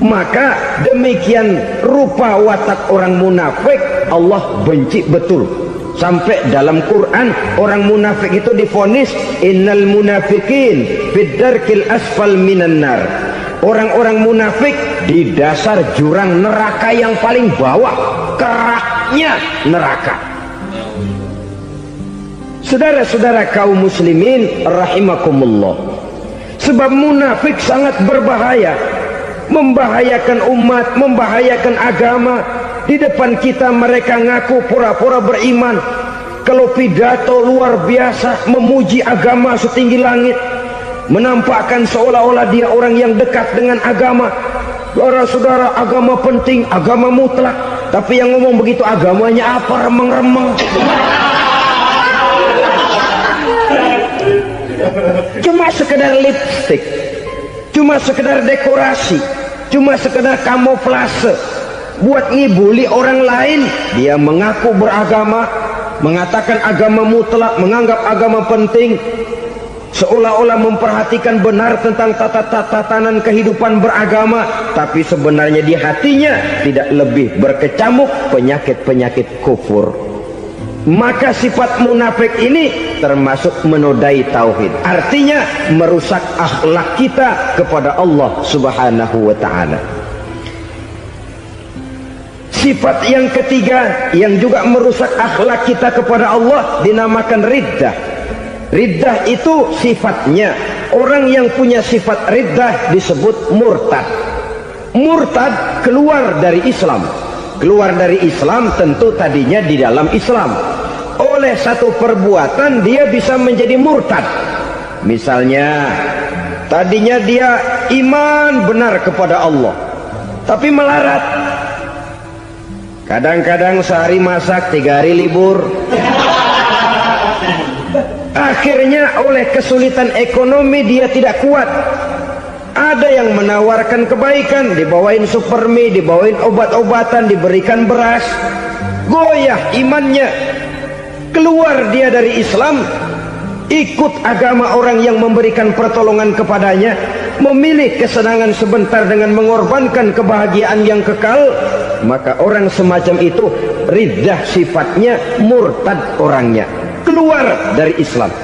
Maka demikian rupa watak orang munafik Allah benci betul. Sampai dalam Quran orang munafik itu divonis innal munafiqin fid darkil asfal minan nar. Orang-orang munafik di dasar jurang neraka yang paling bawah, keraknya neraka. Saudara-saudara kaum muslimin rahimakumullah, sebab munafik sangat berbahaya, membahayakan umat, membahayakan agama. Di depan kita mereka ngaku pura-pura beriman, kalau pidato luar biasa memuji agama setinggi langit, menampakkan seolah-olah dia orang yang dekat dengan agama. Saudara-saudara, agama penting, agama mutlak. Tapi yang ngomong begitu agamanya apa? Remeng-remeng. Cuma sekedar lipstick, cuma sekedar dekorasi, cuma sekedar kamuflase buat ngibuli orang lain. Dia mengaku beragama, mengatakan agama mutlak, menganggap agama penting, seolah-olah memperhatikan benar tentang tatanan kehidupan beragama, tapi sebenarnya di hatinya tidak lebih berkecamuk penyakit-penyakit kufur. Maka sifat munafik ini termasuk menodai tauhid, artinya merusak akhlak kita kepada Allah Subhanahu wa ta'ala. Sifat yang ketiga yang juga merusak akhlak kita kepada Allah dinamakan riddah. Riddah itu sifatnya, orang yang punya sifat riddah disebut murtad. Murtad keluar dari Islam. Keluar dari Islam tentu tadinya di dalam Islam. Oleh satu perbuatan dia bisa menjadi murtad. Misalnya tadinya dia iman benar kepada Allah, tapi melarat. Kadang-kadang sehari masak, 3 hari libur. Akhirnya oleh kesulitan ekonomi dia tidak kuat. Ada yang menawarkan kebaikan, dibawain supermi, dibawain obat-obatan, diberikan beras. Goyah imannya, keluar dia dari Islam, ikut agama orang yang memberikan pertolongan kepadanya, memilih kesenangan sebentar dengan mengorbankan kebahagiaan yang kekal. Maka orang semacam itu riddah sifatnya, murtad orangnya, keluar dari Islam.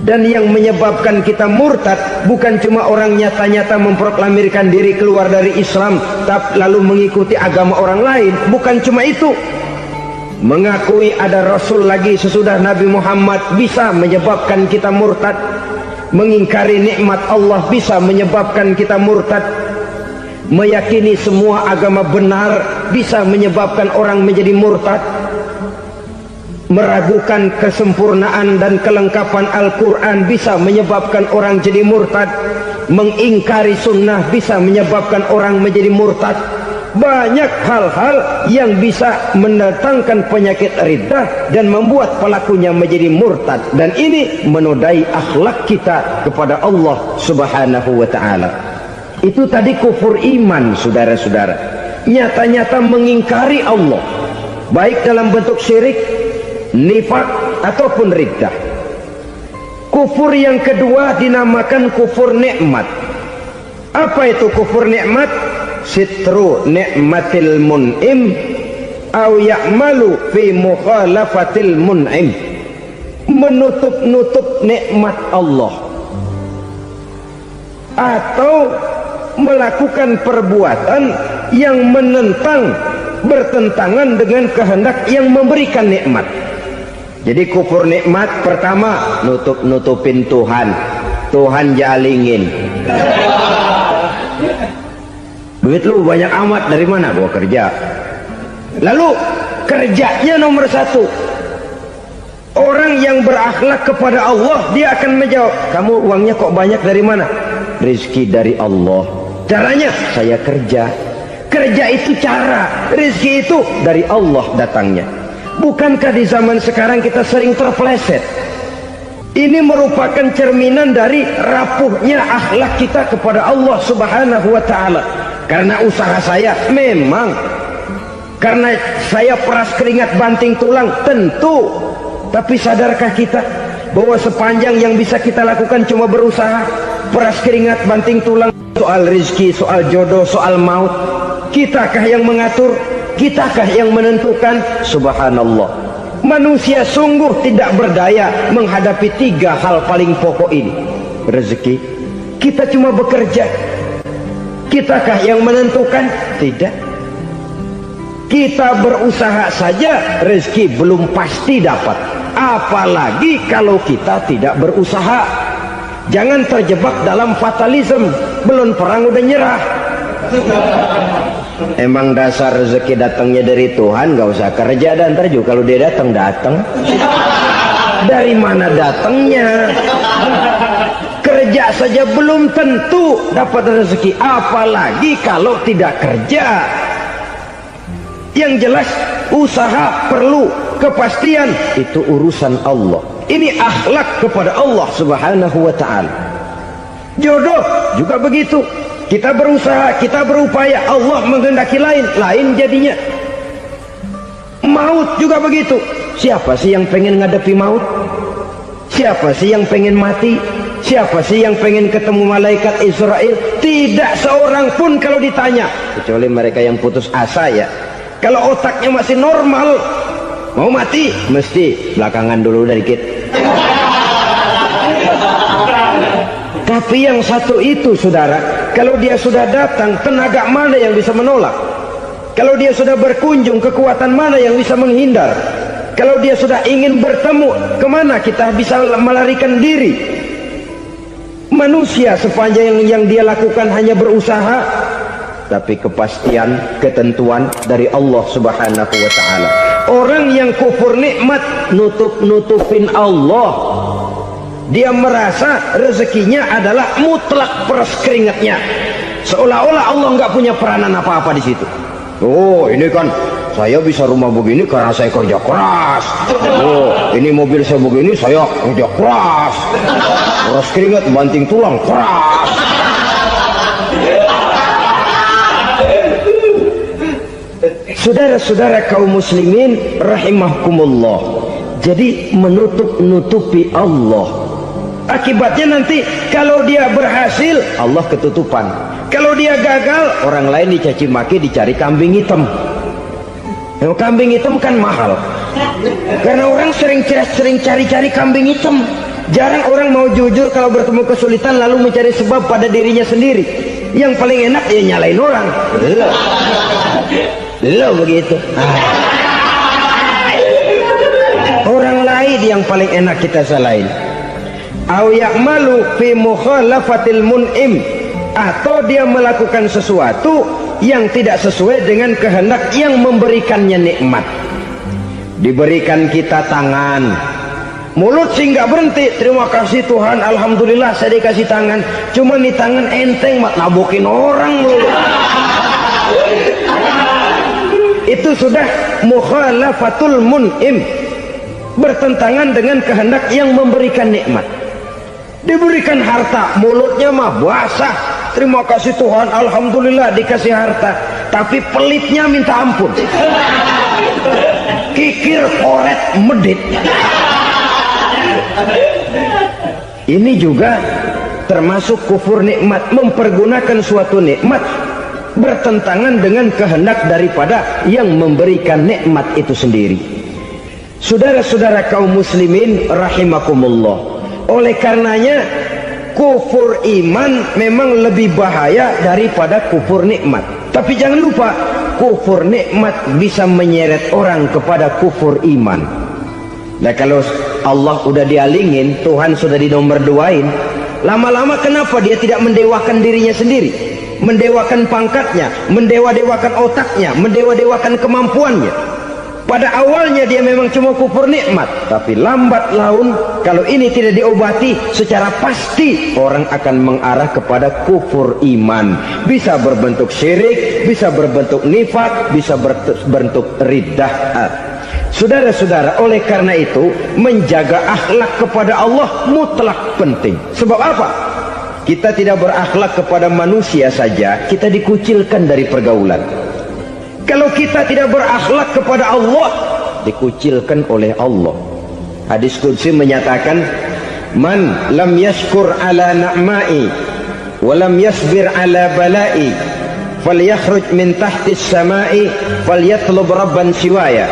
Dan yang menyebabkan kita murtad bukan cuma orang nyata-nyata memproklamirkan diri keluar dari Islam tapi lalu mengikuti agama orang lain, bukan cuma itu. Mengakui ada Rasul lagi sesudah Nabi Muhammad bisa menyebabkan kita murtad. Mengingkari nikmat Allah bisa menyebabkan kita murtad. Meyakini semua agama benar bisa menyebabkan orang menjadi murtad. Meragukan kesempurnaan dan kelengkapan Al-Quran bisa menyebabkan orang jadi murtad. Mengingkari sunnah bisa menyebabkan orang menjadi murtad. Banyak hal-hal yang bisa mendatangkan penyakit riddah dan membuat pelakunya menjadi murtad. Dan ini menodai akhlak kita kepada Allah Subhanahu wa ta'ala. Itu tadi kufur iman, saudara-saudara. Nyata-nyata mengingkari Allah, baik dalam bentuk syirik, nifak, ataupun riddah. Kufur yang kedua dinamakan kufur nikmat. Apa itu kufur nikmat? Sitru nikmatil mun'im au ya'malu fi mukhalafatil mun'im. Menutup-nutup nikmat Allah, atau melakukan perbuatan yang menentang, bertentangan dengan kehendak yang memberikan nikmat. Jadi kufur nikmat pertama nutupin Tuhan. Tuhan jalingin. Duit lu banyak amat, dari mana? Gua kerja. Lalu kerjanya nomor satu. Orang yang berakhlak kepada Allah, dia akan menjawab, kamu uangnya kok banyak, dari mana? Rizki dari Allah. Caranya saya kerja. Kerja itu cara, rizki itu dari Allah datangnya. Bukankah di zaman sekarang kita sering terpeleset? Ini merupakan cerminan dari rapuhnya akhlak kita kepada Allah Subhanahu wa ta'ala. Karena usaha saya memang, karena saya peras keringat banting tulang, tentu. Tapi sadarkah kita bahwa sepanjang yang bisa kita lakukan cuma berusaha, peras keringat banting tulang? Soal rizki, soal jodoh, soal maut, kitakah yang mengatur? Kitakah yang menentukan? Subhanallah, manusia sungguh tidak berdaya menghadapi tiga hal paling pokok ini. Rezeki, kita cuma bekerja. Kitakah yang menentukan? Tidak. Kita berusaha saja rezeki belum pasti dapat, apalagi kalau kita tidak berusaha. Jangan terjebak dalam fatalisme, belum perang udah nyerah. Emang dasar rezeki datangnya dari Tuhan, gak usah kerja, dan ntar juga kalau dia datang. Dari mana datangnya? Kerja saja belum tentu dapat rezeki, apalagi kalau tidak kerja. Yang jelas usaha perlu kepastian, itu urusan Allah. Ini akhlak kepada Allah Subhanahu wa ta'ala. Jodoh juga begitu. Kita berusaha, kita berupaya, Allah menghendaki lain jadinya. Maut juga begitu. Siapa sih yang pengen ngadepi maut? Siapa sih yang pengen mati? Siapa sih yang pengen ketemu malaikat Israel? Tidak seorang pun kalau ditanya, kecuali mereka yang putus asa ya. Kalau otaknya masih normal, mau mati mesti belakangan dulu dikit. Tapi yang satu itu saudara, kalau dia sudah datang, tenaga mana yang bisa menolak? Kalau dia sudah berkunjung, kekuatan mana yang bisa menghindar? Kalau dia sudah ingin bertemu, kemana kita bisa melarikan diri? Manusia sepanjang yang dia lakukan hanya berusaha, tapi kepastian, ketentuan dari Allah Subhanahu wa ta'ala. Orang yang kufur nikmat, nutupin Allah. Dia merasa rezekinya adalah mutlak peras keringatnya, seolah-olah Allah nggak punya peranan apa-apa di situ. Oh, ini kan saya bisa rumah begini karena saya kerja keras. Oh, ini mobil saya begini, saya kerja keras. Peras keringat banting tulang keras. Saudara-saudara kaum muslimin rahimahkumullah, jadi menutupi Allah. Akibatnya nanti kalau dia berhasil, Allah ketutupan. Kalau dia gagal, orang lain dicaci maki, dicari kambing hitam. Yang kambing hitam kan mahal, karena orang sering cari-cari kambing hitam. Jarang orang mau jujur kalau bertemu kesulitan lalu mencari sebab pada dirinya sendiri. Yang paling enak ya nyalain orang. Lo begitu. Orang lain yang paling enak kita salahin. Au ya'malu fi mukhalafatil mun'im, atau dia melakukan sesuatu yang tidak sesuai dengan kehendak yang memberikannya nikmat. Diberikan kita tangan, mulut sih nggak berhenti, terima kasih Tuhan, alhamdulillah saya dikasih tangan. Cuma nih tangan enteng mat nabokin orang lu. Itu sudah mukhalafatul mun'im, bertentangan dengan kehendak yang memberikan nikmat. Diberikan harta, mulutnya mah basah, terima kasih Tuhan, alhamdulillah dikasih harta, tapi pelitnya minta ampun, kikir koret medit. Ini juga termasuk kufur nikmat, mempergunakan suatu nikmat bertentangan dengan kehendak daripada yang memberikan nikmat itu sendiri. Saudara-saudara kaum muslimin rahimakumullah, oleh karenanya kufur iman memang lebih bahaya daripada kufur nikmat. Tapi jangan lupa, kufur nikmat bisa menyeret orang kepada kufur iman. Nah kalau Allah udah dialingin, Tuhan sudah dinomor duain, lama-lama kenapa dia tidak mendewakan dirinya sendiri, mendewakan pangkatnya, mendewa-dewakan otaknya, mendewa-dewakan kemampuannya? Pada awalnya dia memang cuma kufur nikmat, tapi lambat laun kalau ini tidak diobati secara pasti orang akan mengarah kepada kufur iman. Bisa berbentuk syirik, bisa berbentuk nifak, bisa berbentuk riddah. Saudara-saudara, oleh karena itu menjaga akhlak kepada Allah mutlak penting. Sebab apa? Kita tidak berakhlak kepada manusia saja, kita dikucilkan dari pergaulan. Kalau kita tidak berakhlak kepada Allah, dikucilkan oleh Allah. Hadis qudsi menyatakan, man lam yashkur ala na'mai wa lam yasbir ala balai falyakhruj min tahtis samai falyatlub rabban siwaya.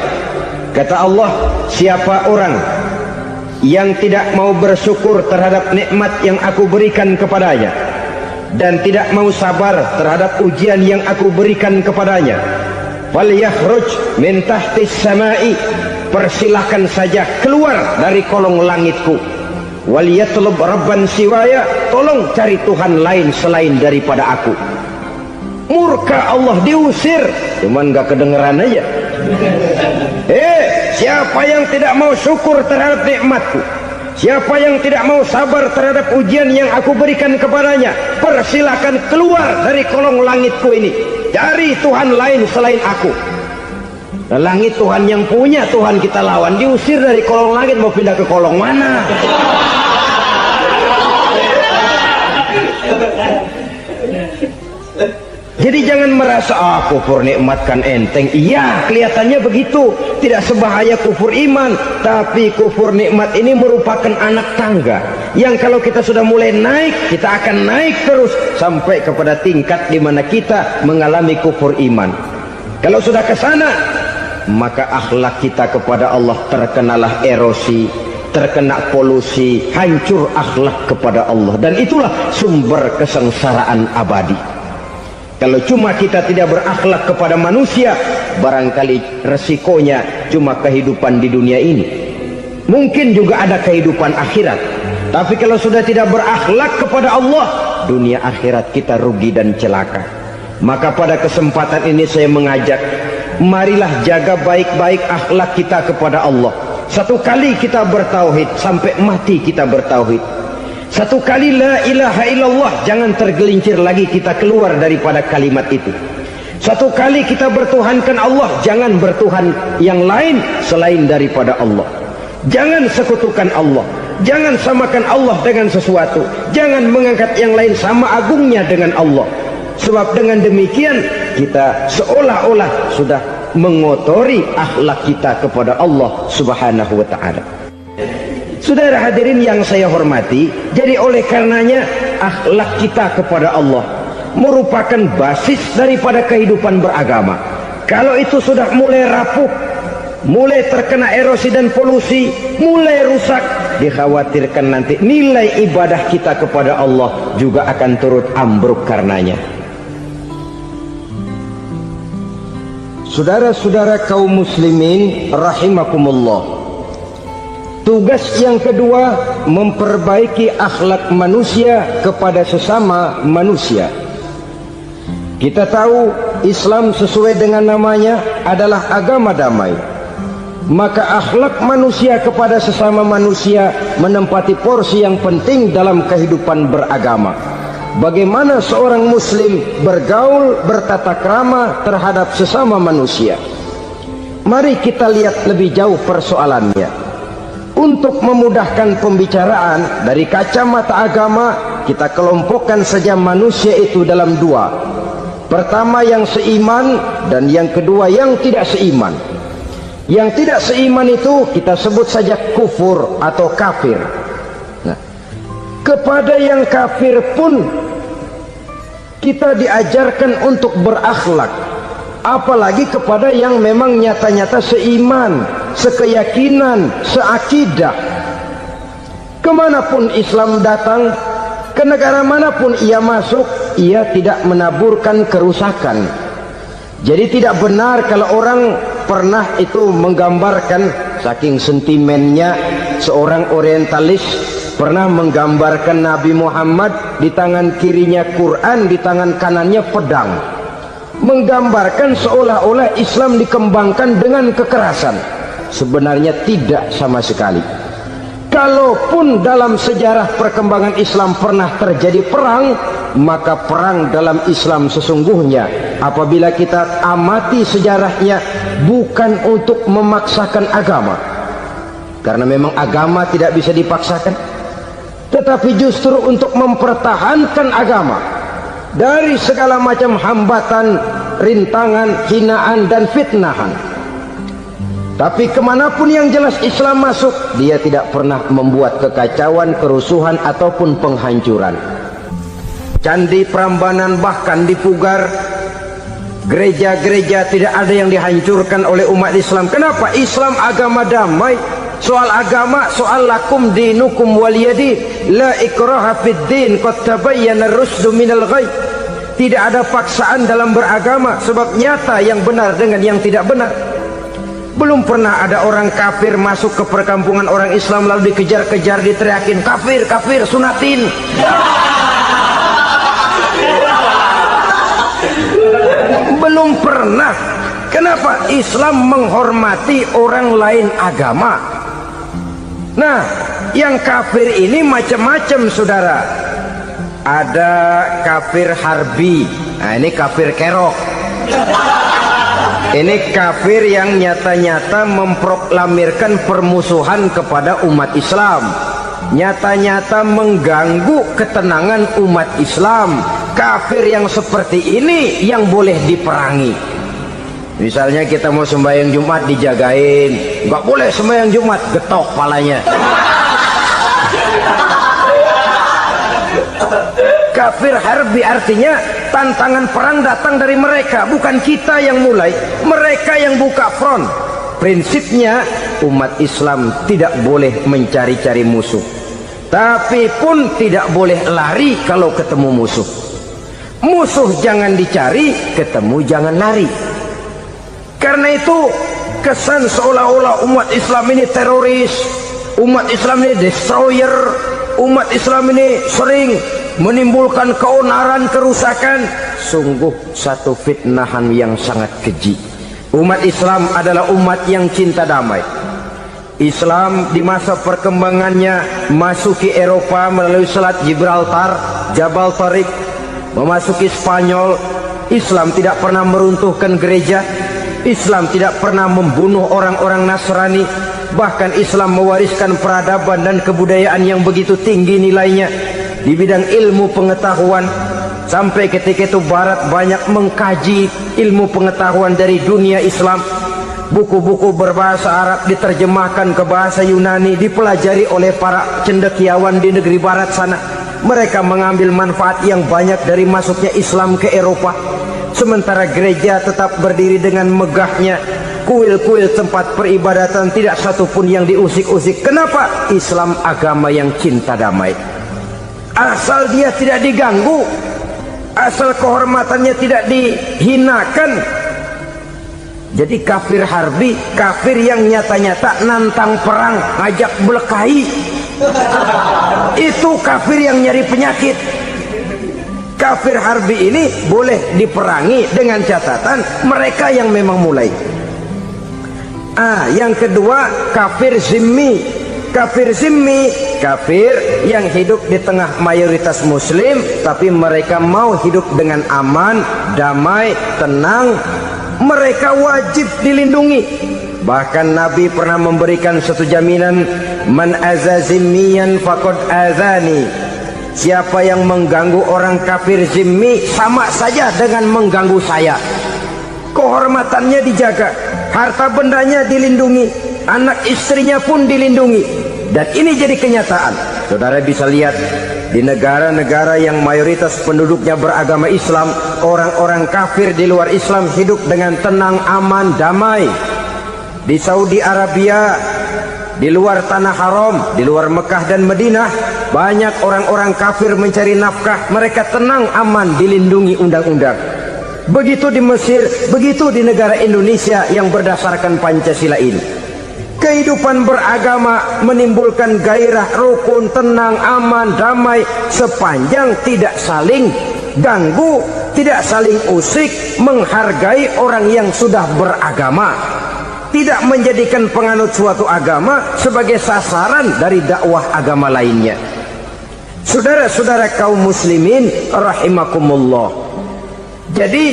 Kata Allah, siapa orang yang tidak mau bersyukur terhadap nikmat yang aku berikan kepadanya dan tidak mau sabar terhadap ujian yang aku berikan kepadanya, falyakhruj min tahtis samai, persilahkan saja keluar dari kolong langitku, waliyatlub rabban siwaya, tolong cari Tuhan lain selain daripada aku. Murka Allah, diusir, cuman gak kedengeran aja. Siapa yang tidak mau syukur terhadap nikmatku, siapa yang tidak mau sabar terhadap ujian yang aku berikan kepadanya, persilakan keluar dari kolong langitku ini, cari Tuhan lain selain aku. Nah, langit Tuhan yang punya, Tuhan kita lawan, diusir dari kolong langit, mau pindah ke kolong mana? Jadi jangan merasa kufur nikmat kan enteng. Iya, kelihatannya begitu, tidak sebahaya kufur iman. Tapi kufur nikmat ini merupakan anak tangga yang kalau kita sudah mulai naik, kita akan naik terus sampai kepada tingkat di mana kita mengalami kufur iman. Kalau sudah ke sana, maka akhlak kita kepada Allah terkenalah erosi, terkena polusi, hancur akhlak kepada Allah, dan itulah sumber kesengsaraan abadi. Kalau cuma kita tidak berakhlak kepada manusia, barangkali resikonya cuma kehidupan di dunia ini. Mungkin juga ada kehidupan akhirat. Tapi kalau sudah tidak berakhlak kepada Allah, dunia akhirat kita rugi dan celaka. Maka pada kesempatan ini saya mengajak, marilah jaga baik-baik akhlak kita kepada Allah. Satu kali kita bertauhid, sampai mati kita bertauhid. Satu kali la ilaha illallah, jangan tergelincir lagi kita keluar daripada kalimat itu. Satu kali kita bertuhankan Allah, jangan bertuhan yang lain selain daripada Allah. Jangan sekutukan Allah, jangan samakan Allah dengan sesuatu, jangan mengangkat yang lain sama agungnya dengan Allah. Sebab dengan demikian kita seolah-olah sudah mengotori akhlak kita kepada Allah Subhanahu wa ta'ala. Saudara hadirin yang saya hormati, jadi oleh karenanya akhlak kita kepada Allah merupakan basis daripada kehidupan beragama. Kalau itu sudah mulai rapuh, mulai terkena erosi dan polusi, mulai rusak, dikhawatirkan nanti nilai ibadah kita kepada Allah juga akan turut ambruk karenanya. Saudara-saudara kaum muslimin rahimakumullah, tugas yang kedua, memperbaiki akhlak manusia kepada sesama manusia. Kita tahu Islam sesuai dengan namanya adalah agama damai. Maka akhlak manusia kepada sesama manusia menempati porsi yang penting dalam kehidupan beragama. Bagaimana seorang muslim bergaul, bertata krama terhadap sesama manusia. Mari kita lihat lebih jauh persoalannya. Untuk memudahkan pembicaraan dari kacamata agama, kita kelompokkan saja manusia itu dalam dua. Pertama yang seiman, dan yang kedua yang tidak seiman. Yang tidak seiman itu kita sebut saja kufur atau kafir. Nah, kepada yang kafir pun kita diajarkan untuk berakhlak, apalagi kepada yang memang nyata-nyata seiman, sekeyakinan, seakidah. Kemanapun Islam datang, ke negara manapun ia masuk, ia tidak menaburkan kerusakan, Jadi tidak benar kalau orang pernah itu menggambarkan, saking sentimennya seorang orientalis pernah menggambarkan Nabi Muhammad di tangan kirinya Quran, di tangan kanannya pedang, menggambarkan seolah-olah Islam dikembangkan dengan kekerasan. Sebenarnya tidak sama sekali. Kalaupun dalam sejarah perkembangan Islam pernah terjadi perang, maka perang dalam Islam sesungguhnya apabila kita amati sejarahnya bukan untuk memaksakan agama, karena memang agama tidak bisa dipaksakan, tetapi justru untuk mempertahankan agama dari segala macam hambatan, rintangan, hinaan dan fitnahan. Tapi kemanapun yang jelas Islam masuk, dia tidak pernah membuat kekacauan, kerusuhan ataupun penghancuran. Candi Prambanan bahkan dipugar, gereja-gereja tidak ada yang dihancurkan oleh umat Islam. Kenapa? Islam agama damai. Soal agama, soal lakum dinukum waliyadin, la ikraha fid din, qad tabayyana ar-rusdu minal ghayy. Tidak ada paksaan dalam beragama, sebab nyata yang benar dengan yang tidak benar. Belum pernah ada orang kafir masuk ke perkampungan orang Islam lalu dikejar-kejar, diteriakin kafir, kafir, sunatin. Belum pernah. Kenapa? Islam menghormati orang lain agama. Nah, yang kafir ini macam-macam, saudara. Ada kafir harbi. Nah, ini kafir kerok. Ini kafir yang nyata-nyata memproklamirkan permusuhan kepada umat Islam, nyata-nyata mengganggu ketenangan umat Islam. Kafir yang seperti ini yang boleh diperangi. Misalnya kita mau sembahyang Jumat dijagain, nggak boleh sembahyang Jumat, getok palanya. Kafir harbi artinya tantangan perang datang dari mereka, bukan kita yang mulai, mereka yang buka front. Prinsipnya umat Islam tidak boleh mencari-cari musuh, tapi pun tidak boleh lari kalau ketemu musuh. Musuh jangan dicari, ketemu jangan lari. Karena itu kesan seolah-olah umat Islam ini teroris, umat Islam ini destroyer, umat Islam ini sering menimbulkan keonaran, kerusakan. Sungguh satu fitnahan yang sangat keji. Umat Islam adalah umat yang cinta damai. Islam di masa perkembangannya masuki Eropa melalui Selat Gibraltar, Jabal Tariq, memasuki Spanyol. Islam tidak pernah meruntuhkan gereja, Islam tidak pernah membunuh orang-orang Nasrani. Bahkan Islam mewariskan peradaban dan kebudayaan yang begitu tinggi nilainya di bidang ilmu pengetahuan, sampai ketika itu Barat banyak mengkaji ilmu pengetahuan dari dunia Islam. Buku-buku berbahasa Arab diterjemahkan ke bahasa Yunani, dipelajari oleh para cendekiawan di negeri Barat sana. Mereka mengambil manfaat yang banyak dari masuknya Islam ke Eropa. Sementara gereja tetap berdiri dengan megahnya. Kuil-kuil tempat peribadatan tidak satupun yang diusik-usik. Kenapa? Islam agama yang cinta damai. Asal dia tidak diganggu, asal kehormatannya tidak dihinakan. Jadi kafir harbi, kafir yang nyata-nyata nantang perang, ngajak berkelahi, itu kafir yang nyari penyakit. Kafir harbi ini boleh diperangi dengan catatan mereka yang memang mulai. Yang kedua kafir zimmi. Kafir zimmi, kafir yang hidup di tengah mayoritas muslim, tapi mereka mau hidup dengan aman, damai, tenang. Mereka wajib dilindungi. Bahkan Nabi pernah memberikan satu jaminan, man aza zimmiyan faqad azani. Siapa yang mengganggu orang kafir zimmi sama saja dengan mengganggu saya. Kehormatannya dijaga, harta bendanya dilindungi, anak istrinya pun dilindungi. Dan ini jadi kenyataan. Saudara bisa lihat di negara-negara yang mayoritas penduduknya beragama Islam, orang-orang kafir di luar Islam hidup dengan tenang, aman, damai. Di Saudi Arabia, di luar tanah haram, di luar Mekah dan Madinah, banyak orang-orang kafir mencari nafkah. Mereka tenang, aman, dilindungi undang-undang. Begitu di Mesir, begitu di negara Indonesia yang berdasarkan Pancasila ini. Kehidupan beragama menimbulkan gairah, rukun, tenang, aman, damai, sepanjang tidak saling ganggu, tidak saling usik, menghargai orang yang sudah beragama, tidak menjadikan penganut suatu agama sebagai sasaran dari dakwah agama lainnya. Saudara-saudara kaum muslimin rahimakumullah. Jadi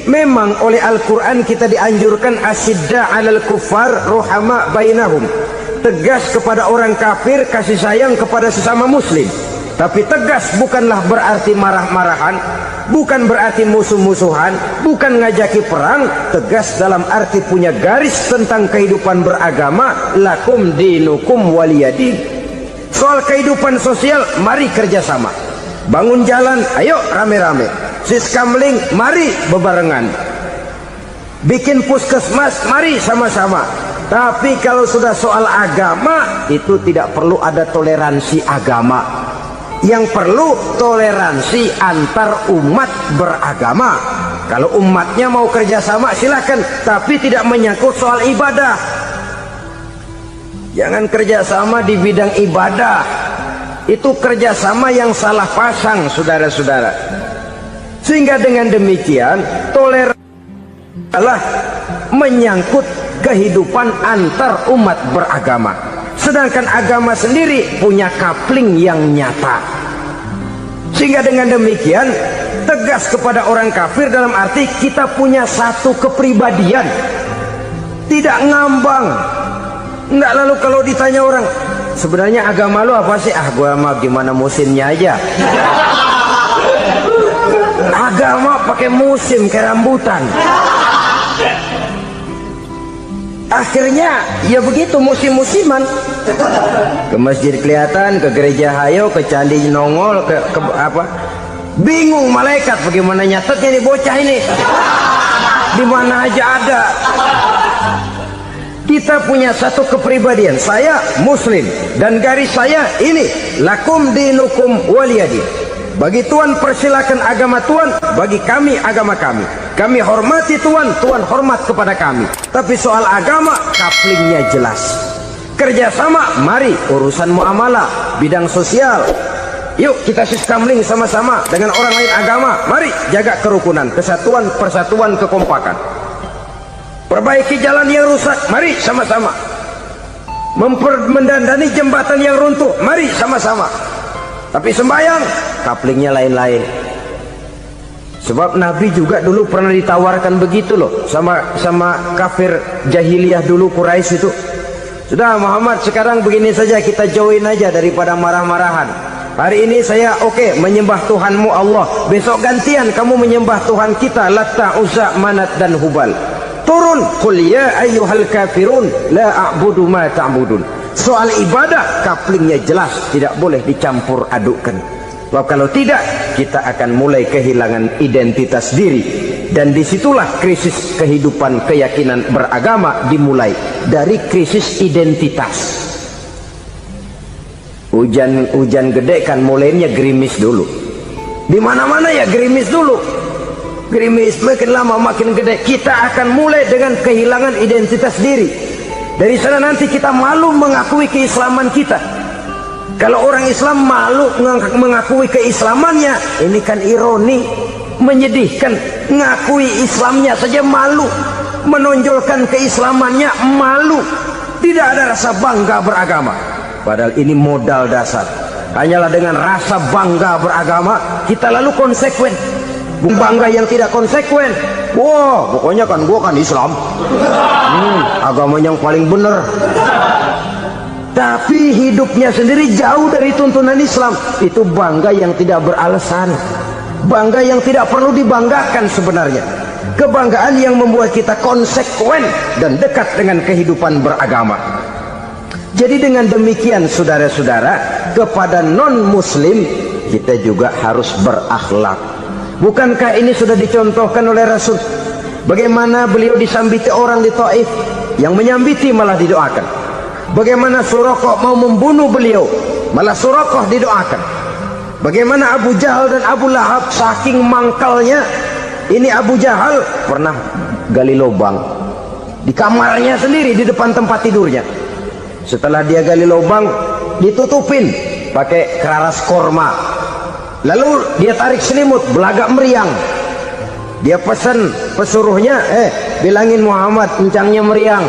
memang oleh Al-Quran kita dianjurkan asyidda 'alal kuffar ruhama bainahum, tegas kepada orang kafir, kasih sayang kepada sesama muslim. Tapi tegas bukanlah berarti marah-marahan, bukan berarti musuh-musuhan, bukan ngajaki perang. Tegas dalam arti punya garis tentang kehidupan beragama, lakum dinukum waliyadin. Soal kehidupan sosial, mari kerjasama. Bangun jalan, ayo rame-rame. Siskamling, mari bebarengan. Bikin puskesmas, mari sama-sama. Tapi kalau sudah soal agama, itu tidak perlu ada toleransi agama. Yang perlu toleransi antar umat beragama. Kalau umatnya mau kerjasama silakan, tapi tidak menyangkut soal ibadah. Jangan kerjasama di bidang ibadah. Itu kerjasama yang salah pasang, saudara-saudara. Sehingga dengan demikian toleransi adalah menyangkut kehidupan antar umat beragama. Sedangkan agama sendiri punya kapling yang nyata. Sehingga dengan demikian tegas kepada orang kafir dalam arti kita punya satu kepribadian, tidak ngambang. Enggak, lalu kalau ditanya orang, sebenarnya agama lu apa sih? Ah, gua mah gimana musimnya aja. Agama pakai musim kayak rambutan. Akhirnya ya begitu, musim-musiman. Ke masjid kelihatan, ke gereja hayo, ke candi nongol, ke apa? Bingung malaikat bagaimana nyatetnya nih bocah ini. Di mana aja ada. Kita punya satu kepribadian. Saya muslim dan garis saya ini, lakum dinukum waliyadin. Bagi Tuhan persilakan agama Tuhan, bagi kami agama kami. Kami hormati Tuhan, Tuhan hormat kepada kami. Tapi soal agama, kaplingnya jelas. Kerjasama, mari urusan muamalah, bidang sosial. Yuk kita siskamling sama-sama dengan orang lain agama. Mari jaga kerukunan, kesatuan, persatuan, kekompakan. Perbaiki jalan yang rusak, mari sama-sama. Mendandani jembatan yang runtuh, mari sama-sama. Tapi sembahyang, kaplingnya lain-lain. Sebab Nabi juga dulu pernah ditawarkan begitu loh sama kafir jahiliyah dulu, Quraisy itu. Sudah Muhammad, sekarang begini saja, kita join aja daripada marah-marahan. Hari ini saya oke, menyembah Tuhanmu Allah. Besok gantian kamu menyembah Tuhan kita, Latta, Uzza, Manat dan Hubal. Turun, qul ya ayyuhal kafirun la a'budu ma ta'budun. Soal ibadah kaplingnya jelas, tidak boleh dicampur adukkan. Sebab kalau tidak, kita akan mulai kehilangan identitas diri. Dan disitulah krisis kehidupan keyakinan beragama dimulai, dari krisis identitas. Hujan gede kan mulainya gerimis dulu. Di mana-mana ya gerimis dulu. Gerimis makin lama makin gede. Kita akan mulai dengan kehilangan identitas diri. Dari sana nanti kita malu mengakui keislaman kita. Kalau orang Islam malu mengakui keislamannya, ini kan ironi, menyedihkan. Ngakui Islamnya saja malu, menonjolkan keislamannya malu. Tidak ada rasa bangga beragama. Padahal ini modal dasar. Hanyalah dengan rasa bangga beragama kita lalu konsekuen. Bangga yang tidak konsekuen, wah pokoknya kan gua kan Islam, agama yang paling benar. Tapi hidupnya sendiri jauh dari tuntunan Islam. Itu bangga yang tidak beralasan, bangga yang tidak perlu dibanggakan sebenarnya. Kebanggaan yang membuat kita konsekuen dan dekat dengan kehidupan beragama. Jadi dengan demikian saudara-saudara, kepada non-muslim kita juga harus berakhlak. Bukankah ini sudah dicontohkan oleh Rasul? Bagaimana beliau disambiti orang di Taif, yang menyambiti malah didoakan. Bagaimana Suraqah mau membunuh beliau, malah Suraqah didoakan. Bagaimana Abu Jahal dan Abu Lahab saking mangkalnya Ini Abu Jahal pernah gali lubang di kamarnya sendiri, di depan tempat tidurnya. Setelah dia gali lubang, ditutupin pakai keraras korma. Lalu dia tarik selimut, belagak meriang. Dia pesan pesuruhnya, bilangin Muhammad encangnya meriang.